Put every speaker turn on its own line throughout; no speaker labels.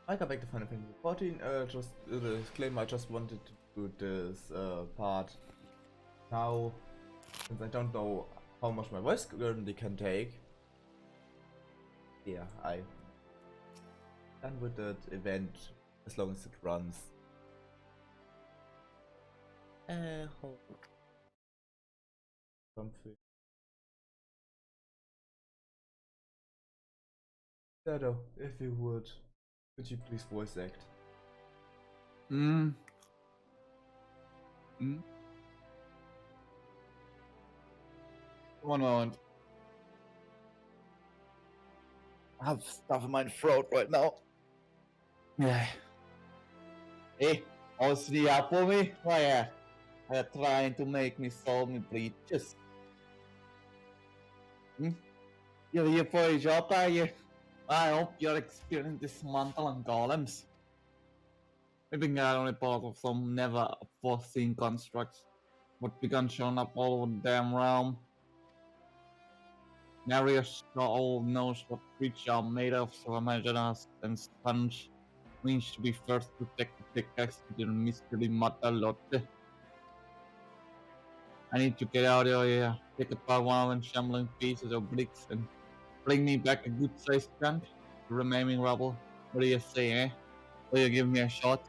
I got back to Final Fantasy 14. Just disclaimer, I just wanted to do this part now, since I don't know how much my voice currently can take. Yeah, I done with that event as long as it runs. Hold something. Shadow, if you would, could you please voice act?
One moment. I have stuff in my throat right now. Yeah. Hey, how's the apple me? Why are you trying to make me solve me breaches? You're here for a job, are you? I hope you're experiencing dismantling golems. Maybe I'm only part of some never foreseen constructs, but begun showing up all over the damn realm. Marius all knows what creatures are made of, so imagine us and sponge means to be first to take the pickaxe to the mystery mother Lotte. I need to get out of here, pick apart one of them shambling pieces of bricks and bring me back a good sized chunk. The remaining rubble. What do you say, eh? Will you give me a shot?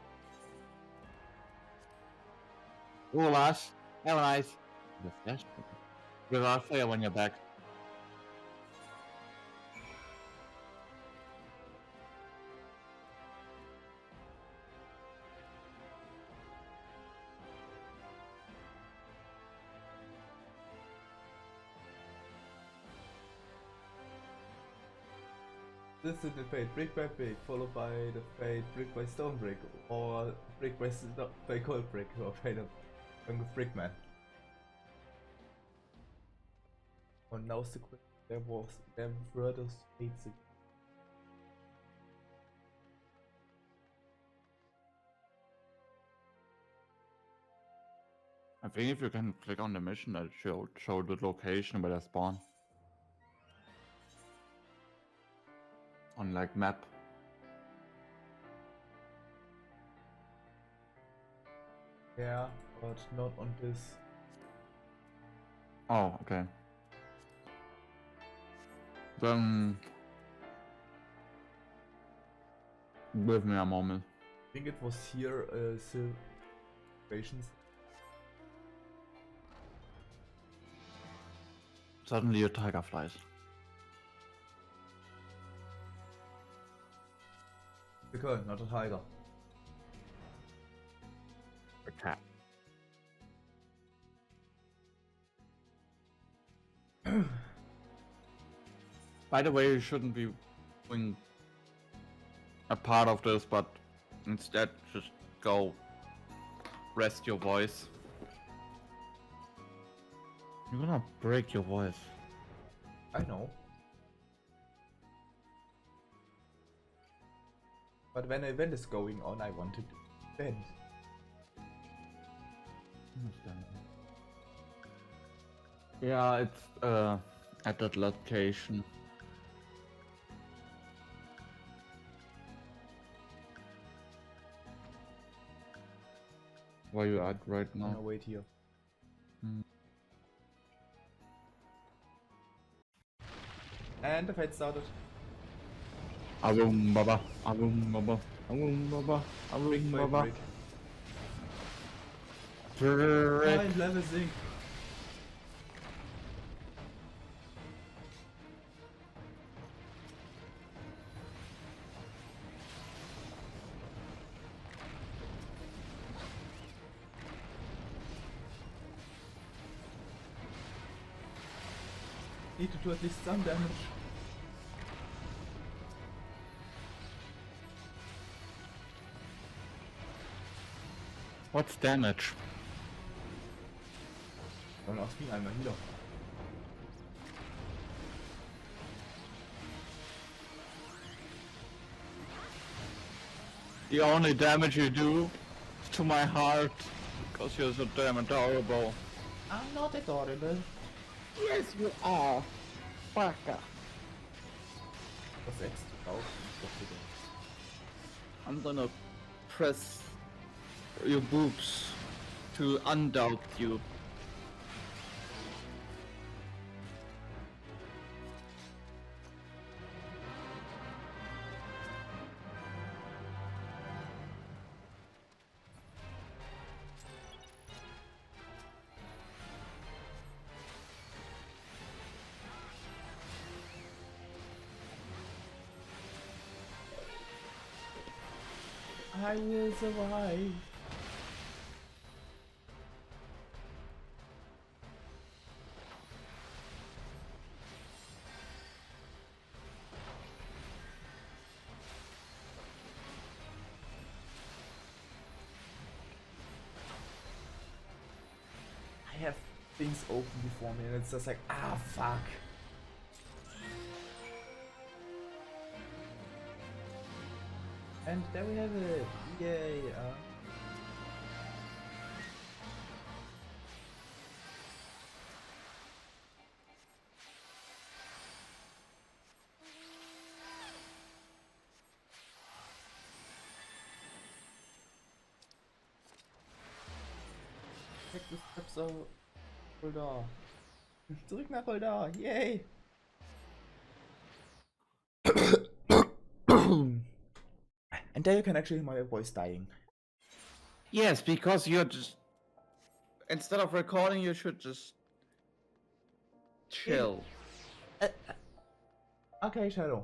Ooh, lass. Have a nice. The flash. Revive fire when you're back.
This is the fate brick by brick, followed by the fate brick by stone brick, or brick by cold brick, or fate of brickman. And now the question, there were those fates.
I think if you can click on the mission, that show the location where they spawn. On like map.
Yeah, but not on this.
Oh, okay. Then give me a moment.
I think it was here, situations.
Suddenly a tiger flies.
The girl, not a tiger.
A cat. By the way, you shouldn't be doing a part of this, but instead just go rest your voice. You're gonna break your voice.
I know. But when an event is going on, I want to do an event.
Yeah, it's at that location. Where you at right now?
No, wait here. And the fight started.
Avum baba, avum baba, avum baba, avum baba.
Brick. Level zinc. Need to do at least some damage.
What's damage?
Don't ask me, I'm a healer.
The only damage you do is to my heart, because you're so damn adorable.
I'm not adorable.
Yes, you are. Baka.
Was 6 drauf.
I'm gonna press your boobs to undoubt you.
I will survive. I have things open before me and it's just like, ah, fuck. And there we have it. Yay. Check the steps of Goldar. Zurück nach Goldar. Yay. And there you can actually hear my voice dying.
Yes, because you're just... Instead of recording, you should just... chill.
Okay, Shadow.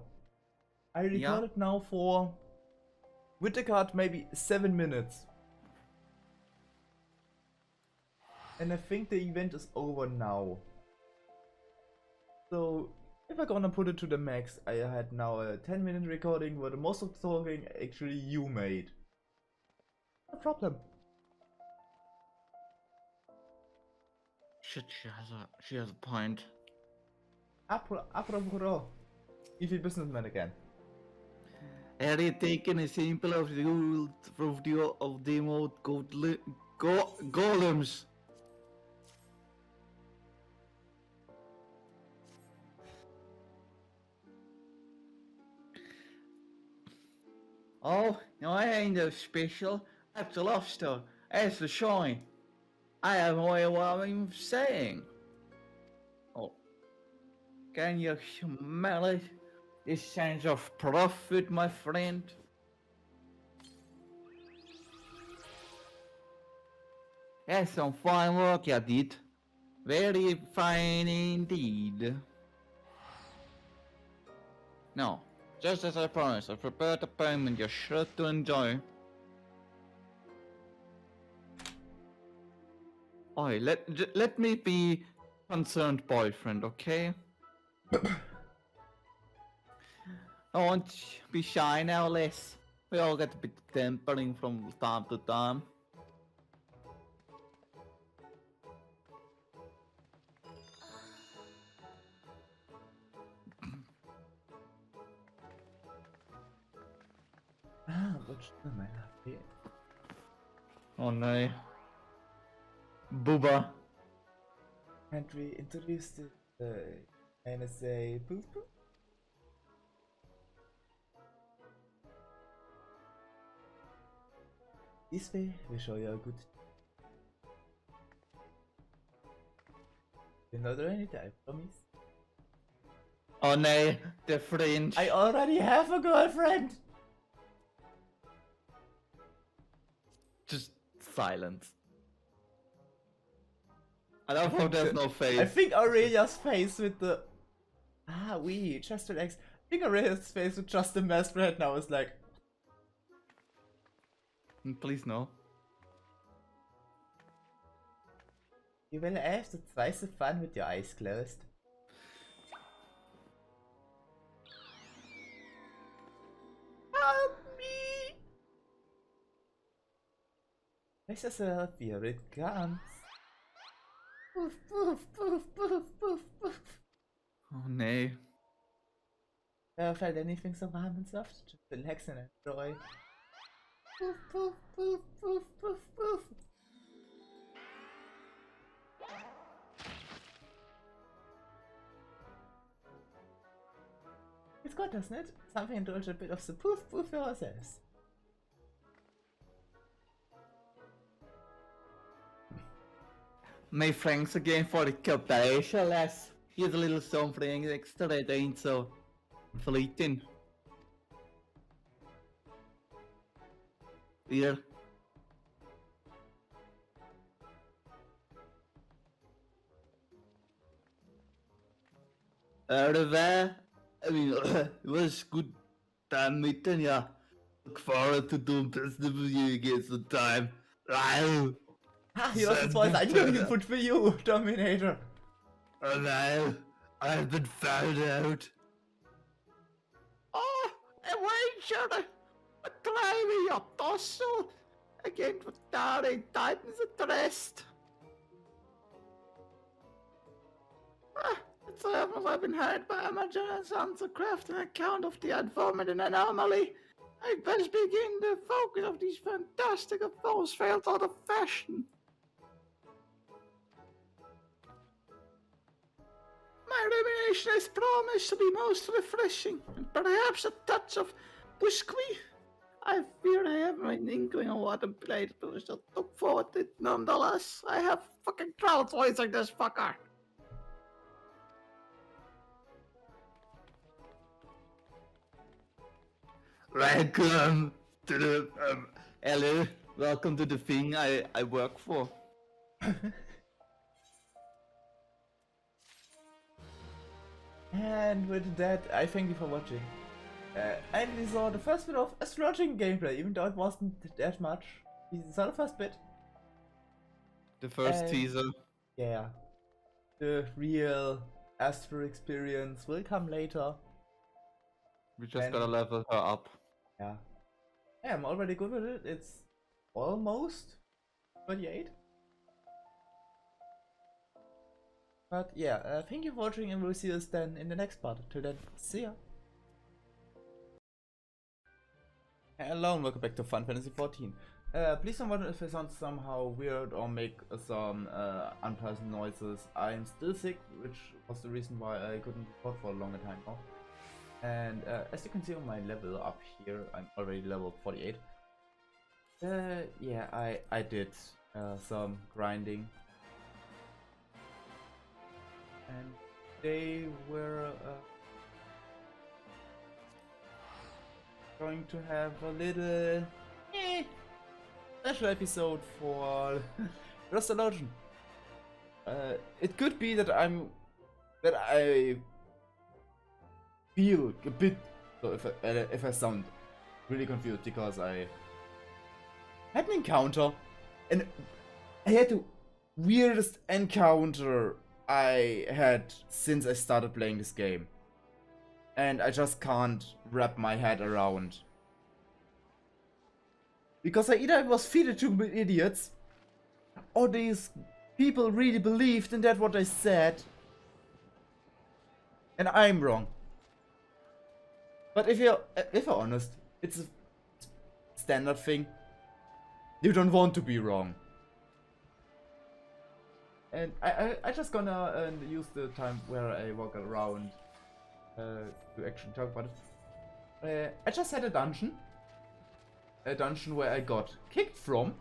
I
Yeah?
recorded now for... with the card maybe 7 minutes. And I think the event is over now. So, if I'm gonna put it to the max, I had now a 10-minute recording where the most of the talking actually you made. No problem.
Shit, she has a point.
Apropos, evil businessman again.
Are you taking a sample of the old of the old golems? Oh, no, I ain't no special. That's the lobster. That's the shine. I have no idea what I'm saying. Oh, can you smell it? This sense of profit, my friend. That's some fine work you did. Very fine indeed. Now, just as I promised, I prepared a payment you're sure to enjoy. Oi, let me be concerned boyfriend, okay? Don't be shy now, Les. We all get a bit tempering from time to time.
What's the matter here?
Oh no. Booba.
And we introduced the NSA poof poof. This way we show you a good. You're not ready, I promise.
Oh no, the French.
I already have a girlfriend!
Just silence. I love how there's no face.
I think Aurelia's face with the... Ah, we just relax. I think Aurelia's face with just the mask right now is like...
Please no.
You will have the twice the fun with your eyes closed. Help me! This is a here it comes. Poof, poof, poof, poof, poof, poof.
Oh no.
Never felt anything so warm and soft. Just relax and enjoy. Poof, poof, poof, poof, poof, poof. It's good, doesn't it? Something indulge a bit of the poof poof for ourselves.
my thanks again for the cooperation, lads. Here's a little something extra that ain't so fleeting. Here. Det var, it was good time meeting, yeah. Look forward to doing business with you again sometime. Wow.
Hier hast du zwei Eingangsfoot for you, Dominator.
Oh no, I've been found out. Oh, I wait, should I climbing your tussle again with darling Titans addressed. It's I've been hired by Amazon Sons to craft an account of the unformed anomaly. I best begin the focus of these fantastic false failed out of fashion. My rumination is promised to be most refreshing, and perhaps a touch of biscuit. I fear I have an inkling on what I'm played, but I shall look forward to it nonetheless. I have fucking crowd voicing this fucker. Welcome to the hello. Welcome to the thing I work for.
And with that, I thank you for watching. And we saw the first bit of astrology gameplay, even though it wasn't that much. We saw the first bit.
The first teaser.
Yeah. The real Astro experience will come later.
We just gotta level her up.
Yeah. Yeah, I'm already good with it. It's almost 28. But yeah, thank you for watching, and we'll see us then in the next part. Till then, see ya. Hello and welcome back to Fantasy XIV. Please don't wonder if I sound somehow weird or make some unpleasant noises. I'm still sick, which was the reason why I couldn't record for a longer time now. And as you can see on my level up here, I'm already level 48. Yeah, I did some grinding. And they were going to have a little special episode for Restoration. It could be that I feel a bit, so if I sound really confused, because I had an encounter, and I had the weirdest encounter I had since I started playing this game, and I just can't wrap my head around, because I either was feeded to idiots, or these people really believed in that what I said, and I'm wrong. But if you're honest, it's a standard thing. You don't want to be wrong. And I just gonna use the time where I walk around to actually talk about it. I just had a dungeon where I got kicked from.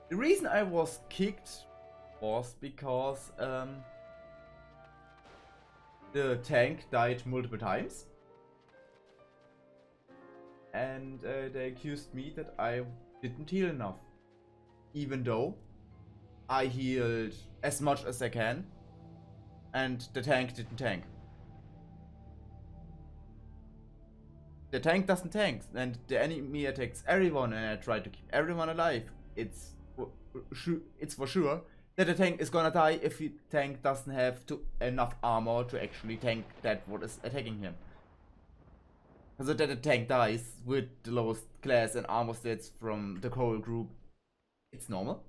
The reason I was kicked was because the tank died multiple times. And they accused me that I didn't heal enough, even though I healed as much as I can, and the tank didn't tank. The tank doesn't tank, and the enemy attacks everyone, and I try to keep everyone alive. It's for sure that the tank is gonna die if the tank doesn't have enough armor to actually tank that what is attacking him. So that the tank dies with the lowest class and armor stats from the whole group. It's normal.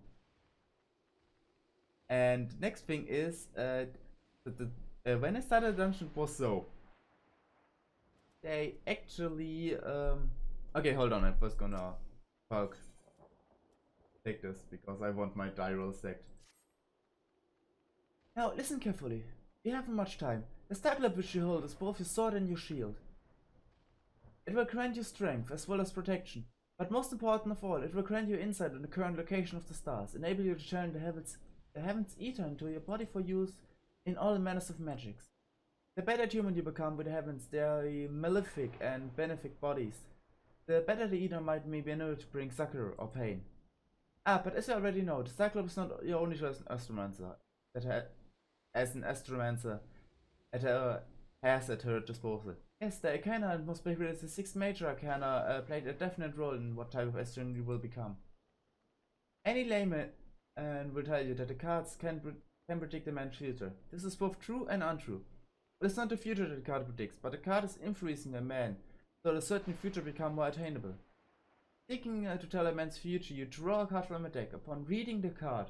And next thing is, when I started the dungeon it was so. They actually, okay, hold on, I'm first gonna take this because I want my die roll stacked. Now, listen carefully. We haven't much time. The staglet which you hold is both your sword and your shield. It will grant you strength as well as protection, but most important of all, it will grant you insight on the current location of the stars, enable you to channel the heavens the Heaven's Eater into your body for use in all manners of magics. The better human you become with the Heavens, their malefic and benefic bodies, the better the Eater might be able to bring succor or pain. But as you already know, the Cyclops is not your only choice as an astromancer has at her disposal. Yes, the Arcana, and most particularly the 6th Major Arcana, played a definite role in what type of astronaut you will become. Any layman will tell you that the cards can predict a man's future. This is both true and untrue. But it's not the future that the card predicts, but the card is influencing a man, so that a certain future become more attainable. Seeking to tell a man's future, you draw a card from a deck. Upon reading the card,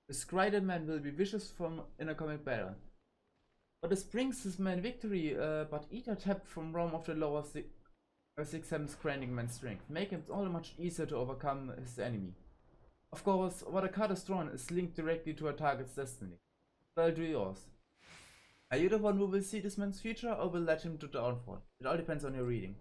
the scribed man will be vicious from in a comic battle. But this brings this man victory, but Eater tapped from realm of the lower 6/7 granting man's strength, making it all much easier to overcome his enemy. Of course, what a card is drawn is linked directly to a target's destiny. Well, do yours. Are you the one who will see this man's future, or will let him to downfall? It all depends on your reading.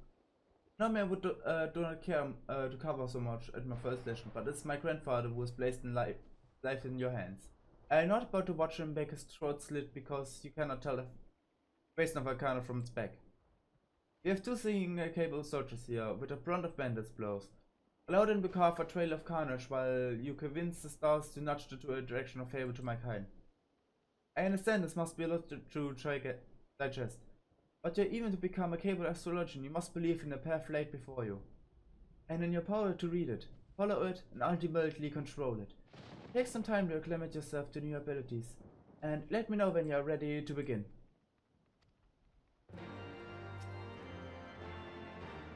Normally I would do not care to cover so much at my first session, but it's my grandfather who has placed life in your hands. I'm not about to watch him make his throat slit because you cannot tell the face of Arcana from its back. We have two seeing capable soldiers here, with a brunt of bandits blows. Allow them to carve a trail of carnage while you convince the stars to nudge to a direction of favor to my kind. I understand this must be a lot to digest, but even to become a capable astrologian, you must believe in the path laid before you, and in your power to read it, follow it, and ultimately control it. Take some time to acclimate yourself to new abilities, and let me know when you are ready to begin.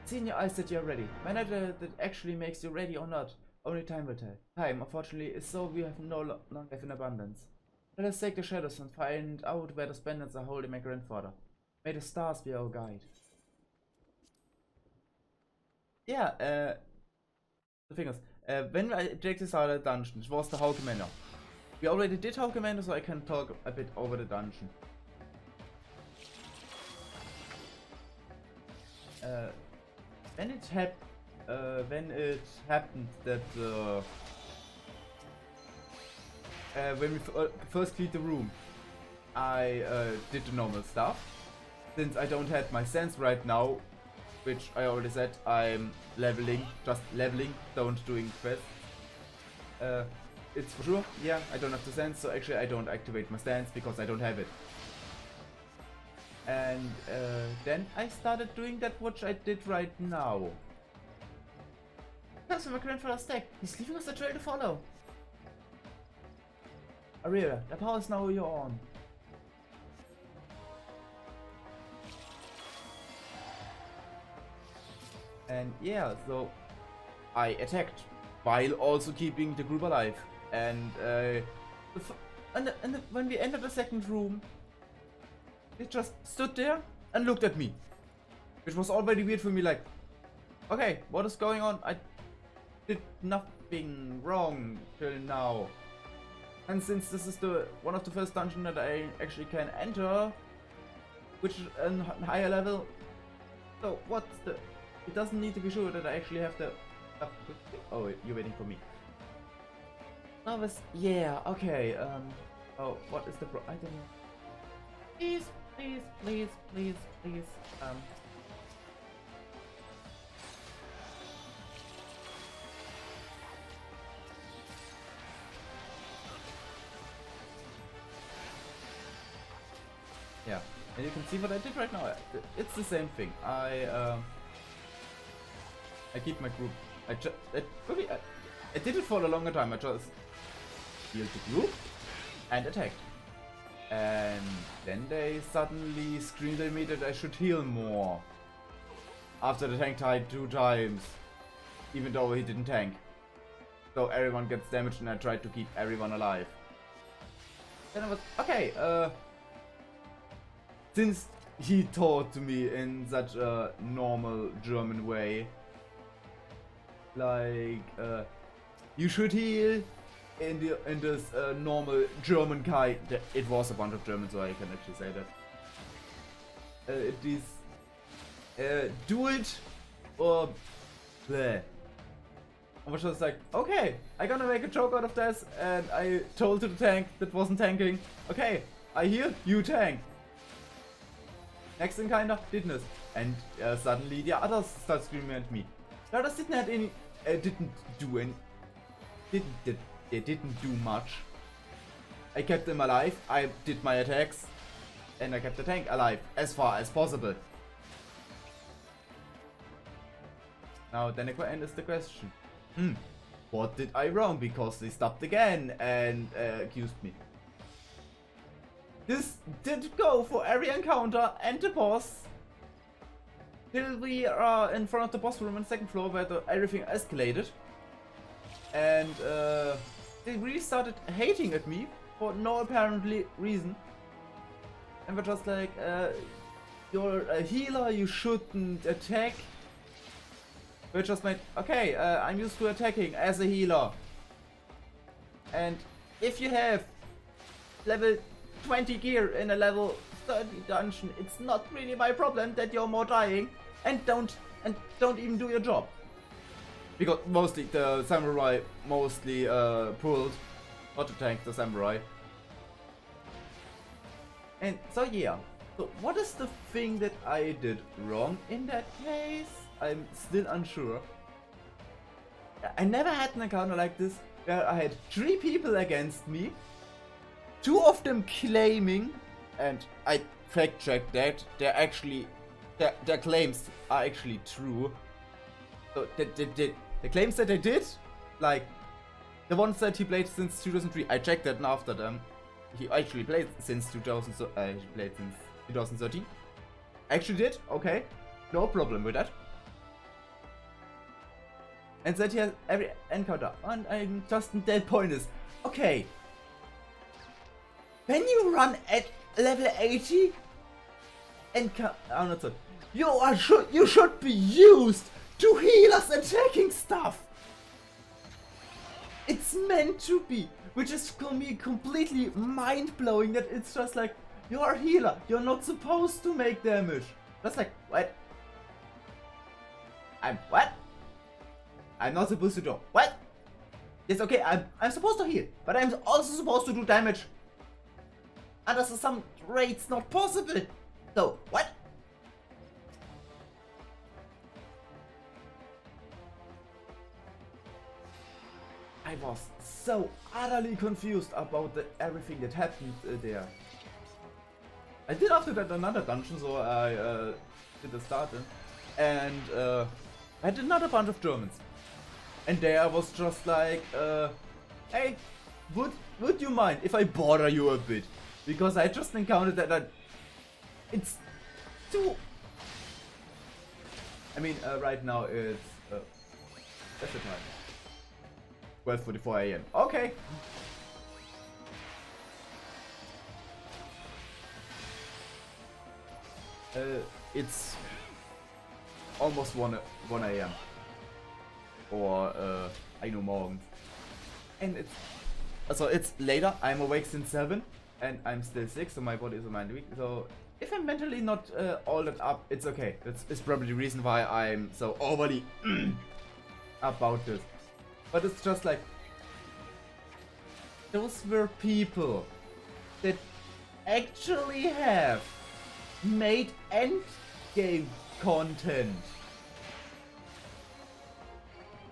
See in your eyes that you are ready. Whether that actually makes you ready or not, only time will tell. Time, unfortunately, is so we have no longer in abundance. Let us take the shadows and find out where the bandits are holding my grandfather. May the stars be our guide. Yeah, the thing is, when I checked this out of the dungeon, it was the How Commander. We already did How Commander, so I can talk a bit over the dungeon. When it happened that when we first cleared the room, I did the normal stuff. Since I don't have my sense right now, which I already said, I'm leveling, just leveling, don't doing quests. It's for sure, yeah, I don't have the sense, so actually I don't activate my stance because I don't have it. And then I started doing that which I did right now. That's my grandfather's deck. He's leaving us a trail to follow. Aria, the power is now your own. And yeah, so I attacked while also keeping the group alive. And when we entered the second room, it just stood there and looked at me, which was already weird for me. Like, okay, what is going on? I did nothing wrong till now. And since this is the one of the first dungeons that I actually can enter, which is a higher level, so what's the? It doesn't need to be sure that I actually have the. Oh, you're waiting for me. Novice, yeah, okay. Oh, what is the I don't know. Please, please, please, please, please. Yeah, and you can see what I did right now. It's the same thing. I keep my group. I did it for a longer time. I just healed the group and attacked. And then they suddenly screamed at me that I should heal more. After the tank died 2 times. Even though he didn't tank. So everyone gets damaged and I tried to keep everyone alive. Then I was, okay, since he taught to me in such a normal German way. Like, you should heal in this normal German kind. It was a bunch of Germans, so I can actually say that. It is do it or bleh. I was just like, okay, I gonna make a joke out of this, and I told to the tank that wasn't tanking, okay, I hear you tank. Next encounter, didn't. And suddenly the others start screaming at me. The others didn't have any, didn't do much. I kept them alive, I did my attacks, and I kept the tank alive as far as possible. Now then again is the question. What did I wrong? Because they stopped again and accused me. This did go for every encounter and the boss. Till we are in front of the boss room on the second floor where everything escalated. And they really started hating at me for no apparently reason. And were just like, you're a healer, you shouldn't attack. We just made, okay, I'm used to attacking as a healer. And if you have level 20 gear in a level 30 dungeon, it's not really my problem that you're more dying and don't even do your job. Because mostly the samurai mostly pulled, not to tank the samurai. And so yeah, so what is the thing that I did wrong in that case? I'm still unsure. I never had an encounter like this where I had 3 people against me, 2 of them claiming, and I fact checked that, their claims are actually true. So the claims that they did, like the ones that he played since 2003, I checked that and after them. He actually played since 2013. Actually did, okay, no problem with that. And that he has every encounter. And I'm just in that point is, okay, when you run at level 80 and I'm not so, you should be used to healers attacking stuff. It's meant to be, which is for me completely mind blowing. That it's just like, you're a healer, you're not supposed to make damage. That's like, what? What? I'm not supposed to do what? Yes, okay, I'm supposed to heal, but I'm also supposed to do damage. Under some rates not possible. So what? I was so utterly confused about everything that happened there. I did after that another dungeon, so I did a start in, and I had another bunch of Germans. And there I was just like, hey, would you mind if I bother you a bit? Because I just encountered that it's too... I mean, right now it's... that's the time. 12:44 AM. Okay. It's almost 1 AM. Or I know morgen. And it's later. I'm awake since 7 and I'm still sick, so my body is mind weak. So if I'm mentally not all that up, it's okay. That's probably the reason why I'm so overly about this. But it's just like, those were people that actually have made end game content.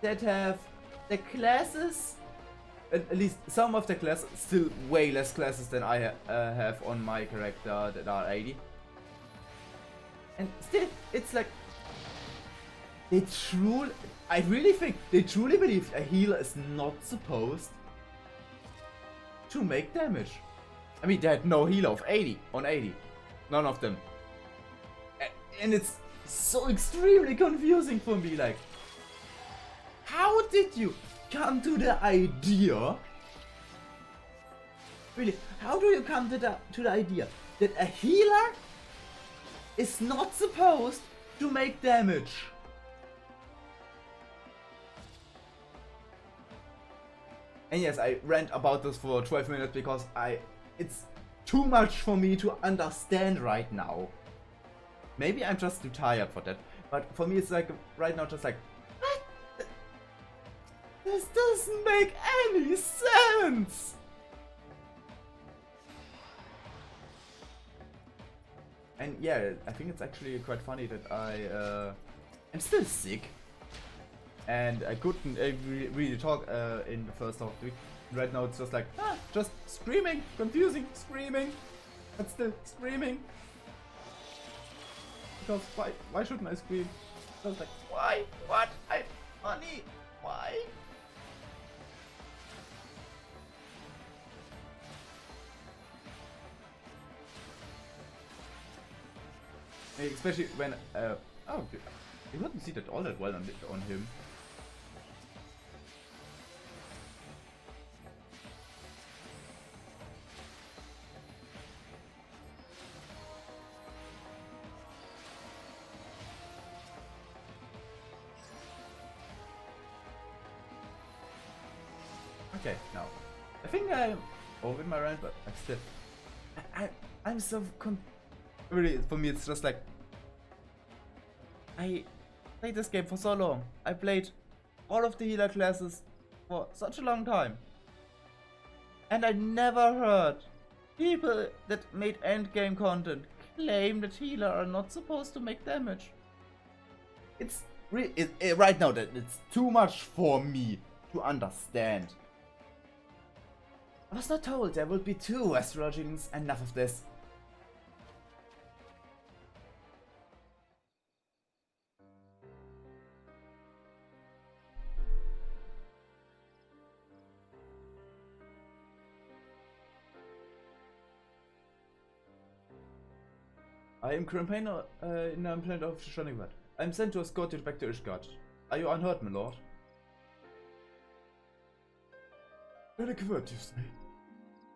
That have the classes, at least some of the classes, still way less classes than I have on my character that are 80. And still, it's like, I really think they truly believe a healer is not supposed to make damage. I mean, they had no healer of 80 on 80. None of them. And it's so extremely confusing for me, like, how did you come to the idea? Really, how do you come to the idea that a healer is not supposed to make damage? And yes, I rant about this for 12 minutes because it's too much for me to understand right now. Maybe I'm just too tired for that, but for me it's like right now just like, what? This doesn't make any sense! And yeah, I think it's actually quite funny that I'm still sick. And I couldn't really talk in the first half of the week. Right now it's just like, just screaming, confusing, screaming, but still screaming. Because why shouldn't I scream? Just like, why? What? I money? Why? Especially when you wouldn't see that all that well on him. Okay, now I think I'm over my rant, but I'm still I'm so really, for me it's just like I played this game for so long. I played all of the healer classes for such a long time, and I never heard people that made endgame content claim that healer are not supposed to make damage. It's right now that it's too much for me to understand. I was not told there would be 2 astrologings. Enough of this. I am campaigner in the planet of Shonigvat. I am sent to escort you back to Ishgard. Are you unhurt, my lord? Adequate, you say?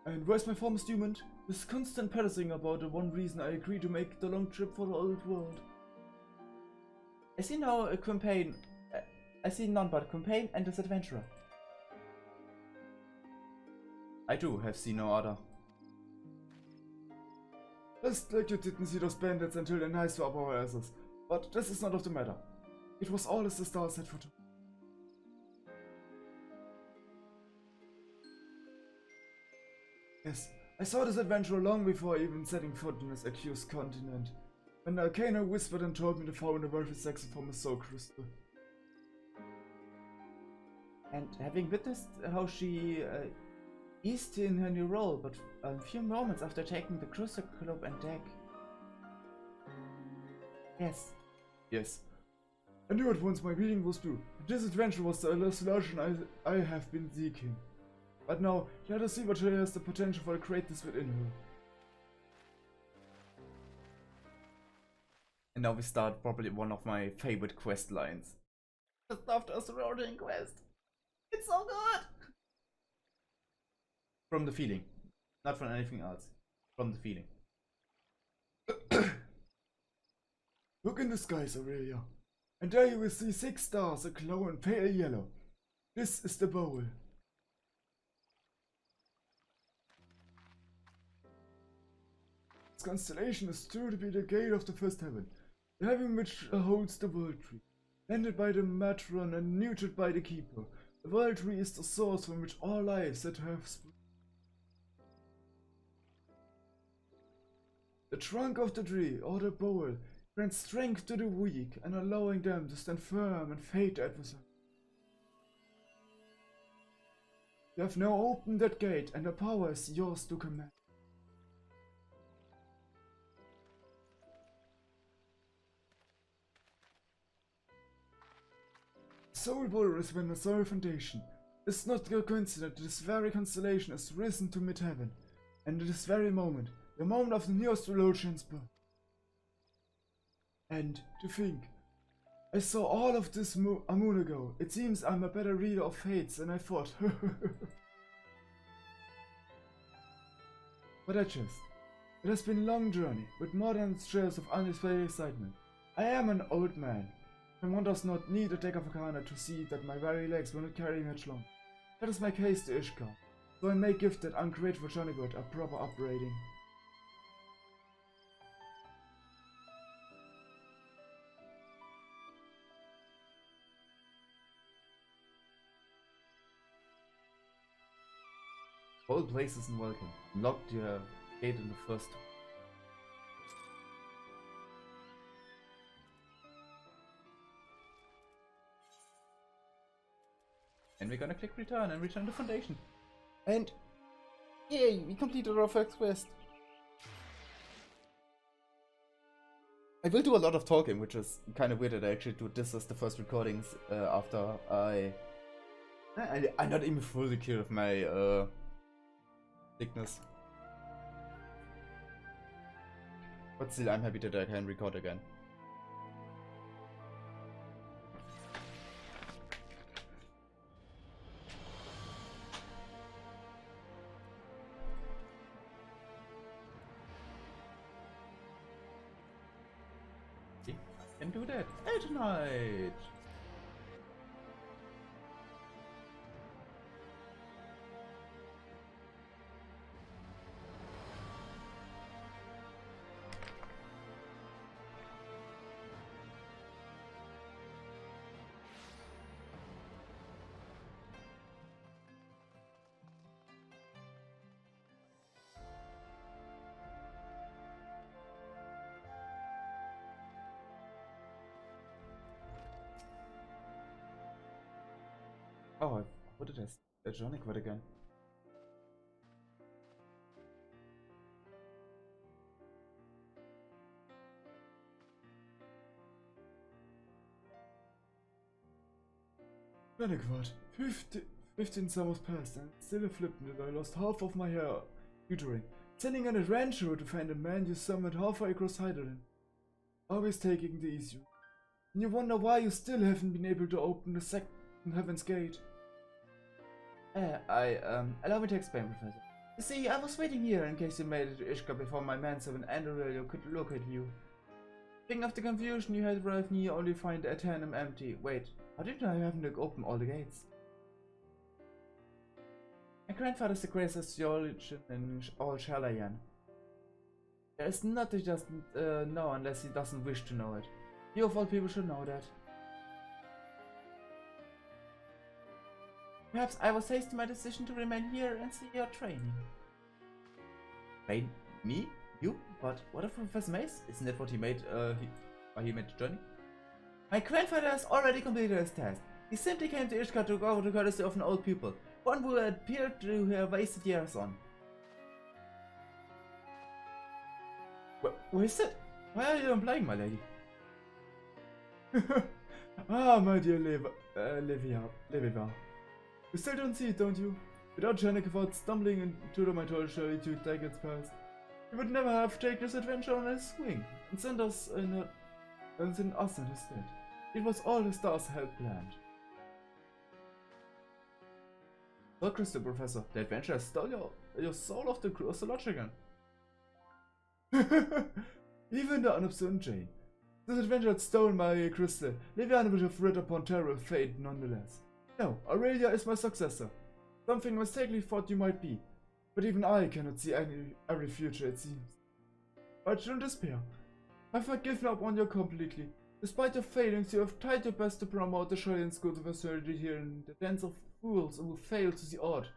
And where's my former student? This constant padding about the one reason I agreed to make the long trip for the old world. I see now a campaign. I see none but a campaign and this adventurer. I do have seen no other. Just like you didn't see those bandits until they're nice to our asses. But this is not of the matter. It was all as the stars had foretold. Yes, I saw this adventurer long before even setting foot in this accused continent. When the Arcana whispered and told me to follow the worthy saxophone is so crystal. And having witnessed how she eased in her new role, but a few moments after taking the cruiser club and deck. Yes. Yes. I knew at once my reading was due. This adventure was the solution I have been seeking. But now, let us see what she has the potential for greatness within her. And now we start probably one of my favorite quest lines. Just after a sorority quest. It's so good! From the feeling. Not from anything else. From the feeling. Look in the skies, Aurelia. And there you will see 6 stars aglow in pale yellow. This is the bowl. This constellation is true to be the gate of the first heaven, the heaven which holds the world tree. Landed by the matron and nurtured by the keeper, the world tree is the source from which all lives that have sprung. The trunk of the tree, or the bowl, grants strength to the weak and allowing them to stand firm and fade the adversary. You have now opened that gate and the power is yours to command. Soul Bull is when the soul foundation. It's not a coincidence that this very constellation is risen to mid-heaven, and at this very moment, the moment of the new astrologian's birth. And to think, I saw all of this a moon ago. It seems I'm a better reader of fates than I thought. But I just. It has been a long journey, with more than shares of unexplained excitement. I am an old man, and one does not need a deck of Arcana to see that my very legs will not carry much longer. That is my case to Ishgard, so I may give that ungrateful Johnny-God a proper upbraiding. All places in welcome. Unlocked your gate in the first. And we're gonna click return and return to Foundation. And yay, we completed our first quest. I will do a lot of talking, which is kind of weird that I actually do this as the first recordings after I'm not even fully cured of my sickness. But still, I'm happy that I can record again. I can do that at night. Oh, I put it as a Johnny quit again. Johnny quit. 15 summers passed and still afflicted that I lost half of my hair tutoring. Sending an adventurer to find a man you summoned halfway across Heidelin. Always taking the easy route. And you wonder why you still haven't been able to open the second Heaven's Gate. Allow me to explain, Professor. You see, I was waiting here in case you made it to Ishka before my manservant Andorelio could locate you. Thinking of the confusion you had arrived near, only find Aeternum empty. Wait, how did I happen to open all the gates? My grandfather's the greatest theologian in all Shalayan. There is nothing he doesn't know unless he doesn't wish to know it. You of all people should know that. Perhaps I was hasty in my decision to remain here and see your training. Train? Me? You? But what of Professor Mace? Isn't that what he made, he made the journey? My grandfather has already completed his task. He simply came to Ishka to go to courtesy of an old pupil, one who appeared to have wasted years on. Where is it? Why are you implying, my lady? Ah, my dear Livia. You still don't see it, don't you? Without Janikovat stumbling into my total solitude decades past, he would never have taken this adventure on his wing and sent us in his stead. It was all the stars had planned. Well, Crystal Professor, the adventure has stolen your soul of the Lodge again. Even the unobservant Jane. This adventure had stolen my crystal. Liviana would have rid upon terrible fate nonetheless. No, Aurelia is my successor. Something mistakenly thought you might be. But even I cannot see every future, it seems. But don't despair. I've forgiven up on you completely. Despite your failings, you have tried your best to promote the Shalian schools of authority here in the dens of fools who fail to see odd,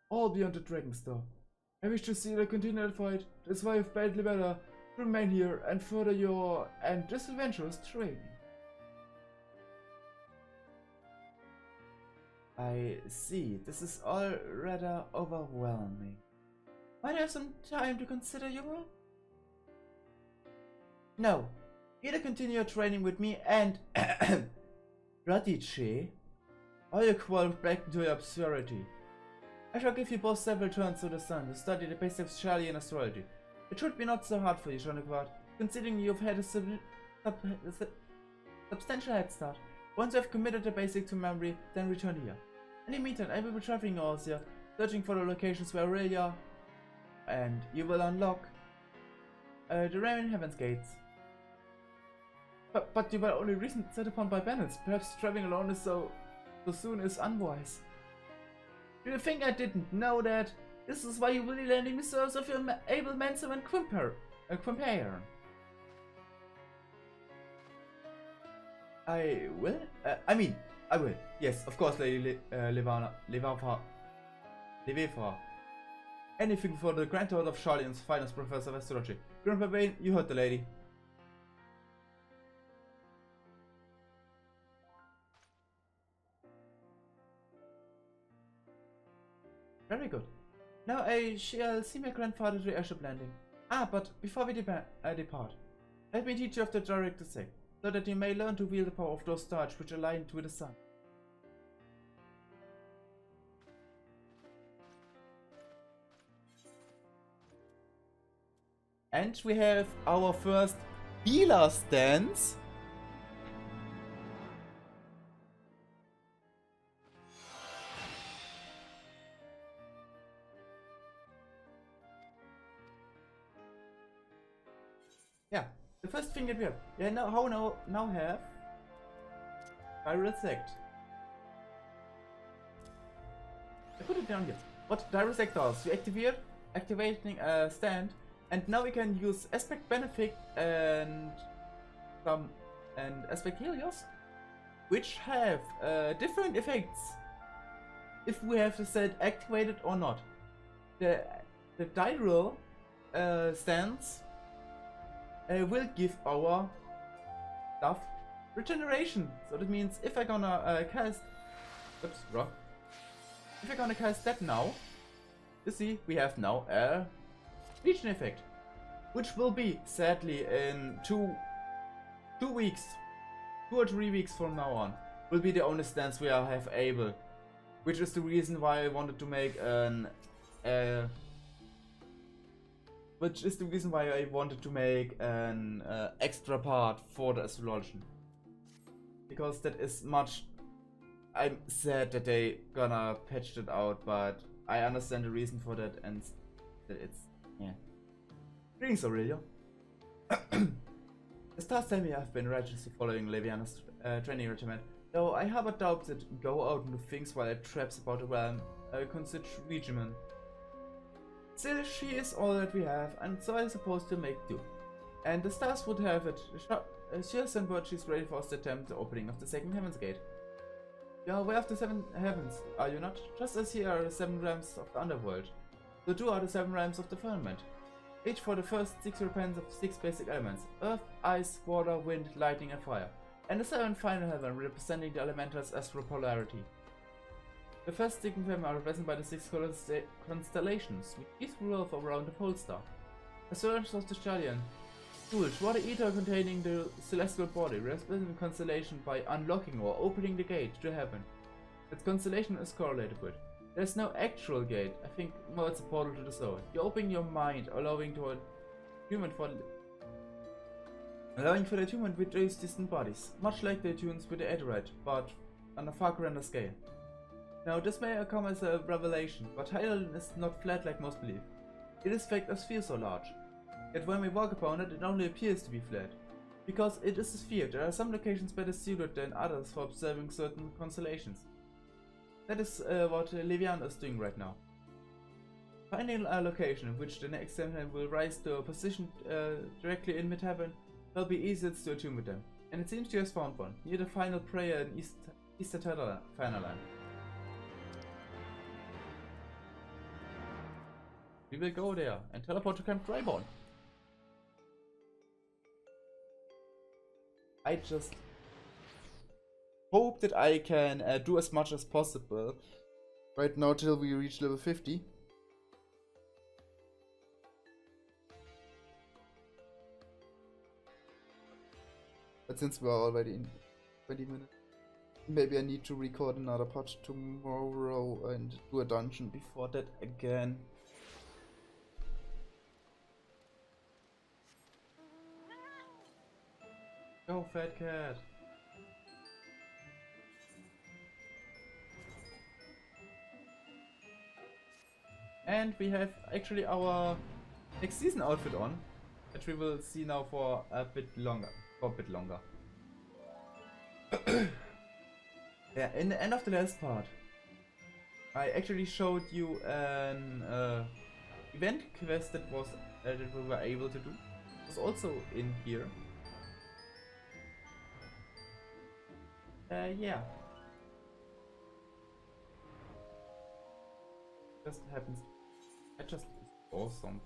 all beyond the Dragonstar. I wish to see the continued fight. That's why I've bade Livella to remain here and further your and this adventurous training. I see. This is all rather overwhelming. Might I have some time to consider your work? No. Either continue your training with me and Radice, or you crawl back into your obscurity. I shall give you both several turns to the sun to study the basics of Shalian astrology. It should be not so hard for you, Shonigward, considering you've had a substantial head start. Once you have committed the basic to memory, then return here. In the meantime, I will be traveling around here, searching for the locations where Aurelia, and you will unlock the remaining Heaven's Gates. But you were only recently set upon by bandits. Perhaps traveling alone is so soon is unwise. Do you think I didn't know that? This is why you will be lending me service of your able manservant companion. I will? I will. Yes, of course, Lady Levefa. Anything for the granddaughter of Charlie's finest professor of astrology. Grandpa Bane, you heard the lady. Very good. Now I shall see my grandfather to Airship Landing. Ah, but before we depart, let me teach you of the direct sect, so that you may learn to wield the power of those stars which align with the sun. And we have our first healer stance. Yeah, the first thing that we have. Yeah, now have direct sect. I put it down here. What direct sect does? You activating a stand. And now we can use aspect benefit and aspect helios, which have different effects if we have the set activated or not. The diral stance will give our stuff regeneration. So that means if I'm gonna cast, if I'm gonna cast that now, you see we have now a Legion effect, which will be sadly in 2 weeks, 2 or 3 weeks from now on, will be the only stance we have able, which is the reason why I wanted to make an extra part for the astrology, because that is much. I'm sad that they gonna patch it out, but I understand the reason for that, and that it's. Yeah. Greetings, Aurelio. The stars tell me I've been religiously following Leviana's training regiment, though I have a doubt that go out and do things while it traps about the realm considered regiment. Still, she is all that we have, and so I'm supposed to make do. And the stars would have it. She'll send word she's ready for us to attempt the opening of the second heaven's gate. You are aware of the 7 heavens, are you not? Just as here are the 7 realms of the underworld. So 2 are the 7 realms of the firmament, each for the first 6 represents of 6 basic elements: earth, ice, water, wind, lightning and fire, and the 7th final heaven representing the elementals as for polarity. The first 6 heaven are represented by the 6 constellations, which each revolve around the pole star. The surge of the stallion, Dulce, water eater containing the celestial body, representing the constellation by unlocking or opening the gate to heaven. Its constellation is correlated with. There's no actual gate. I think more it's a portal to the soul. You open your mind, allowing for the human with those distant bodies, much like the tunes with the Adderite, but on a far grander scale. Now this may come as a revelation, but Hylian is not flat like most believe. It is fact a sphere so large. Yet when we walk upon it, it only appears to be flat. Because it is a sphere, there are some locations better suited than others for observing certain constellations. That is what Leviana is doing right now. Finding a location in which the next heaven will rise to a position directly in mid-heaven will be easiest to attune with them. And it seems she has found one, near the final prayer in Easter Fanaland. We will go there and teleport to Camp Dryborn. I just hope that I can do as much as possible right now till we reach level 50. But since we are already in 20 minutes, maybe I need to record another part tomorrow and do a dungeon before that again. Go, fat cat! And we have actually our next season outfit on, which we will see now for a bit longer. Yeah, in the end of the last part, I actually showed you an event quest that was that we were able to do. It was also in here. Yeah. Just happens. I just awesome.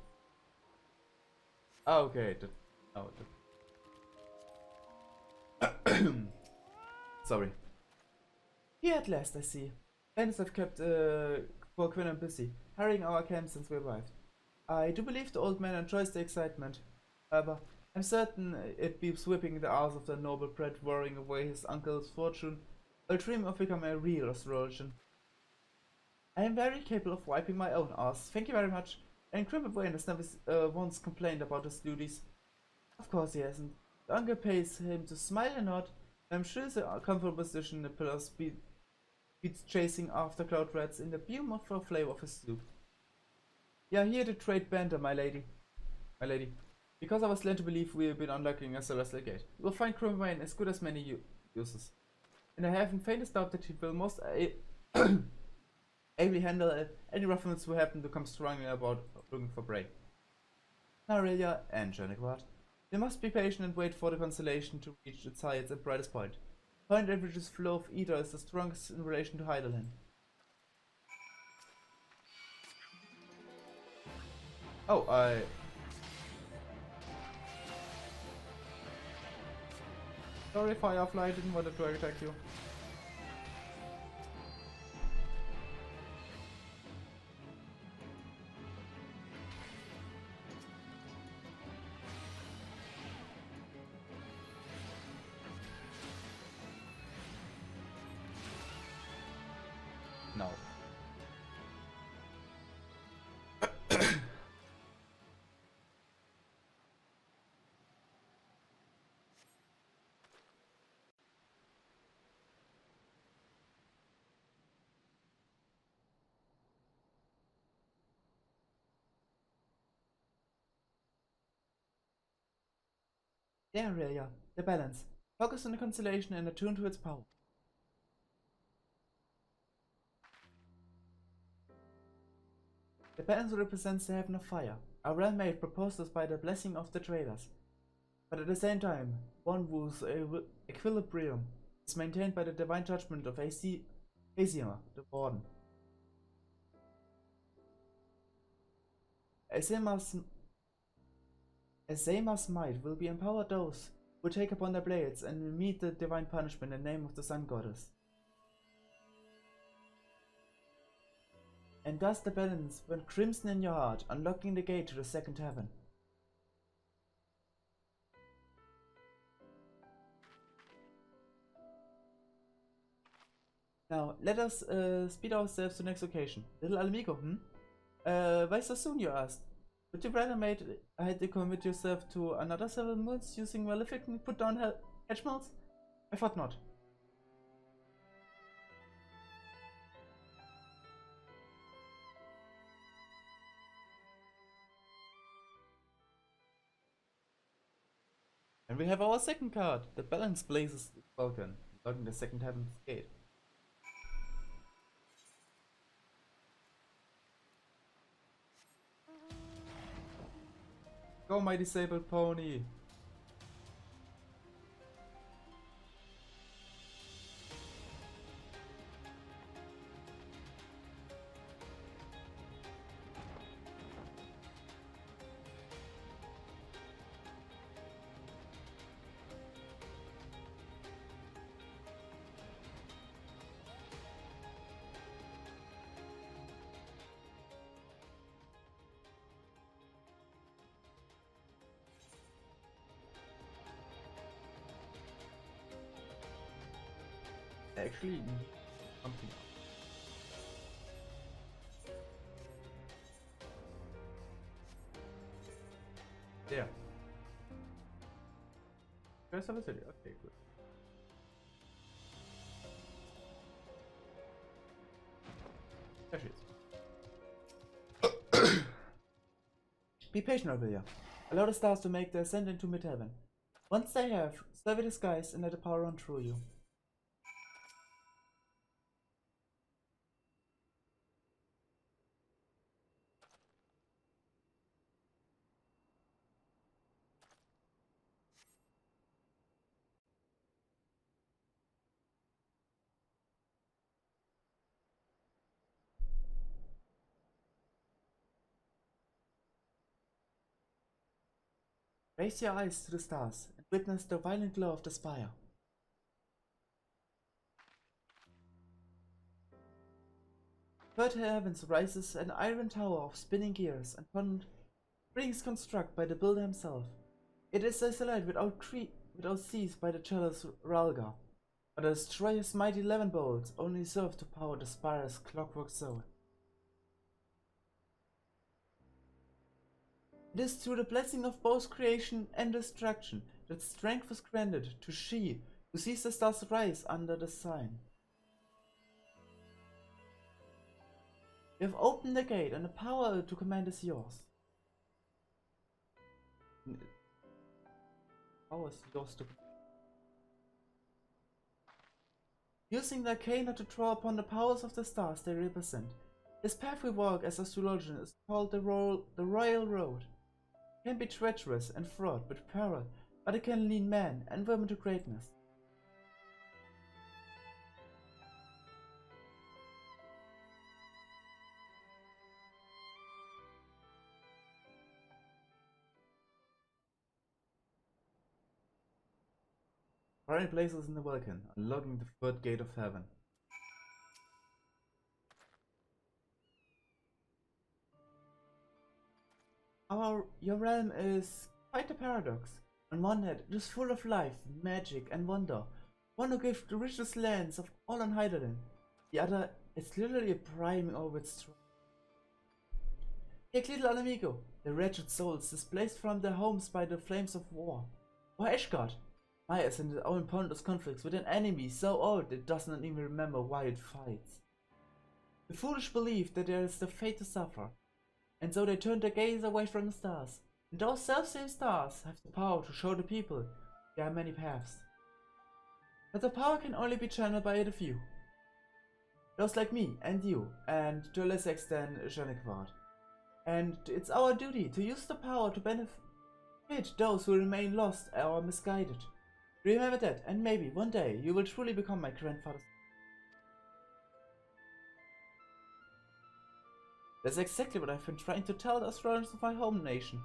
Oh, okay. Oh, sorry. Here at last, I see. Bandits have kept poor Quinn busy, harrying our camp since we arrived. I do believe the old man enjoys the excitement. However, I'm certain it be whipping the arse of the noble brat, worrying away his uncle's fortune, while dreaming of becoming a real astrologian. I am very capable of wiping my own arse, thank you very much. And Grimblewayne has never once complained about his duties. Of course he hasn't. The uncle pays him to smile and nod. I'm sure it's a comfortable position the pillars beats chasing after cloud rats in the beautiful flavor of his soup. Yeah, here to trade banter, my lady. My lady. Because I was led to believe we have been unlocking a celestial gate. You will find Grimwayne as good as many uses. And I haven't faintest doubt that he will most ably handle any ruffians who happen to come strongly about looking for prey. Aurelia and Jennifer. They must be patient and wait for the constellation to reach its highest and brightest point. Point at which its flow of ether is the strongest in relation to Heidelin. Oh, sorry, Firefly, I didn't want to attack you. No. There, Aurelia. The balance. Focus on the constellation and attune to its power. The balance represents the heaven of fire, a realm made proposed by the blessing of the traders, but at the same time, one whose equilibrium is maintained by the divine judgment of Aesir, the warden. Azema's might will be empowered those who take upon their blades and meet the divine punishment in the name of the Sun Goddess. And thus the balance went crimson in your heart, unlocking the gate to the second heaven. Now, let us speed ourselves to the next occasion. Little amigo, why so soon, you asked? Would you rather had to commit yourself to another 7 months using Malefic and put down hedgemalls? I thought not. And we have our second card. The balance blazes Vulcan, unlocking the second heaven's gate. Go, my disabled pony! Actually, something. There. First of all, okay, good. There she is. Be patient, Aurelia. Allow the stars to make their ascent into mid-heaven. Once they have, survey the skies and let the power run through you. Raise your eyes to the stars and witness the violent glow of the spire. Third heavens rises an iron tower of spinning gears and springs construct by the builder himself. It is isolated without cease by the jealous Ralga, but the destroyer's mighty 11 bolts only serve to power the spire's clockwork soul. It is through the blessing of both creation and destruction that strength was granted to she who sees the stars rise under the sign. You have opened the gate and the power to command is yours. Power is yours to command. Using the arcana to draw upon the powers of the stars they represent, this path we walk as astrologers is called the Royal Road. It can be treacherous and fraught with peril, but it can lead men and women to greatness. Foreign places in the Vulcan, unlocking the third gate of heaven. Your realm is quite a paradox. On one hand, it is full of life, magic, and wonder. One who gives the richest lands of all on Heidelin. The other is literally a priming over its throne. Take little Alamigo, the wretched souls displaced from their homes by the flames of war. Or Ashgard, Myers in its own pointless conflicts with an enemy so old it does not even remember why it fights. The foolish believe that there is the fate to suffer, and so they turn their gaze away from the stars. And those self-same stars have the power to show the people there are many paths. But the power can only be channeled by the few. Those like me and you, and to a lesser extent Janequart. And it's our duty to use the power to benefit those who remain lost or misguided. Remember that, and maybe one day you will truly become my grandfather's. That's exactly what I've been trying to tell the astrologers of my home nation.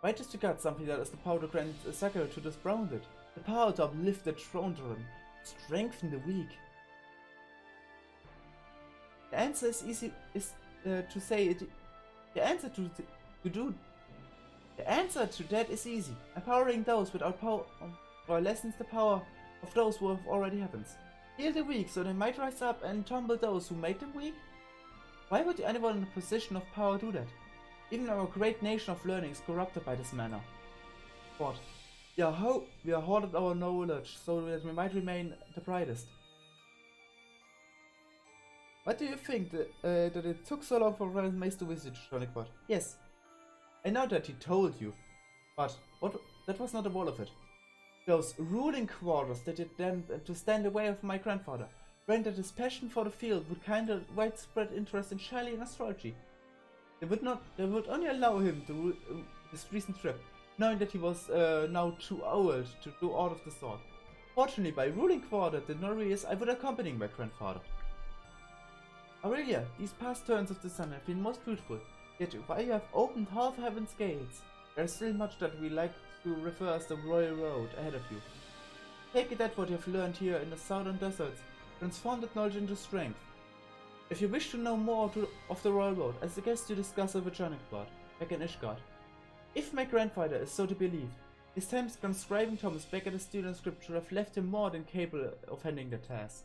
Righteous to God, something that has the power to grant a succor to disbrowned, the power to uplift the throne strengthen the weak. The answer is easy to say it. The answer to that is easy. Empowering those without power lessens the power of those who have already heavens. Heal the weak so they might rise up and tumble those who made them weak? Why would anyone in a position of power do that? Even our great nation of learning is corrupted by this manner. What? We are hoarded our knowledge so that we might remain the brightest. What do you think that it took so long for Reverend Mace to visit Janequart? Yes, I know that he told you, but that was not all of it. Those ruling quarters that did them to stand away from my grandfather rendered his passion for the field with kind of widespread interest in Shelley and astrology. They would only allow him to his recent trip, knowing that he was now too old to do all of the sort. Fortunately, by ruling quarter the Norreas, I would accompany my grandfather. Aurelia, these past turns of the sun have been most beautiful, yet while you have opened half heaven's gates, there is still much that we like to refer as the Royal Road ahead of you. Take it that what you have learned here in the southern deserts, transform that knowledge into strength. If you wish to know more of the Royal Road, I suggest you discuss it with Janequart, back in Ishgard. If my grandfather is so to believe, his time conscribing Thomas back at the student scripture have left him more than capable of handling the task.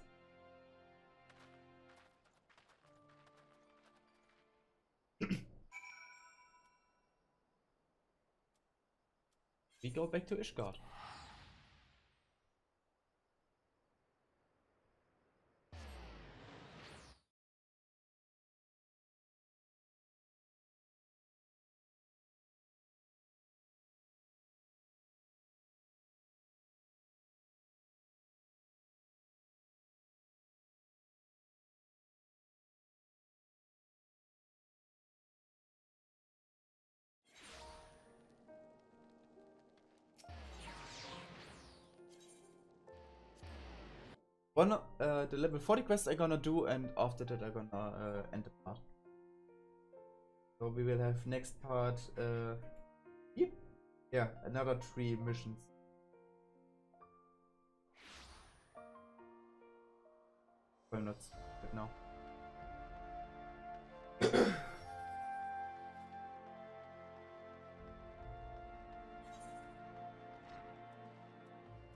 We go back to Ishgard. The level 40 quest I'm gonna do, and after that I'm gonna end the part. So we will have next part here. Yeah, another 3 missions. I'm not stupid now.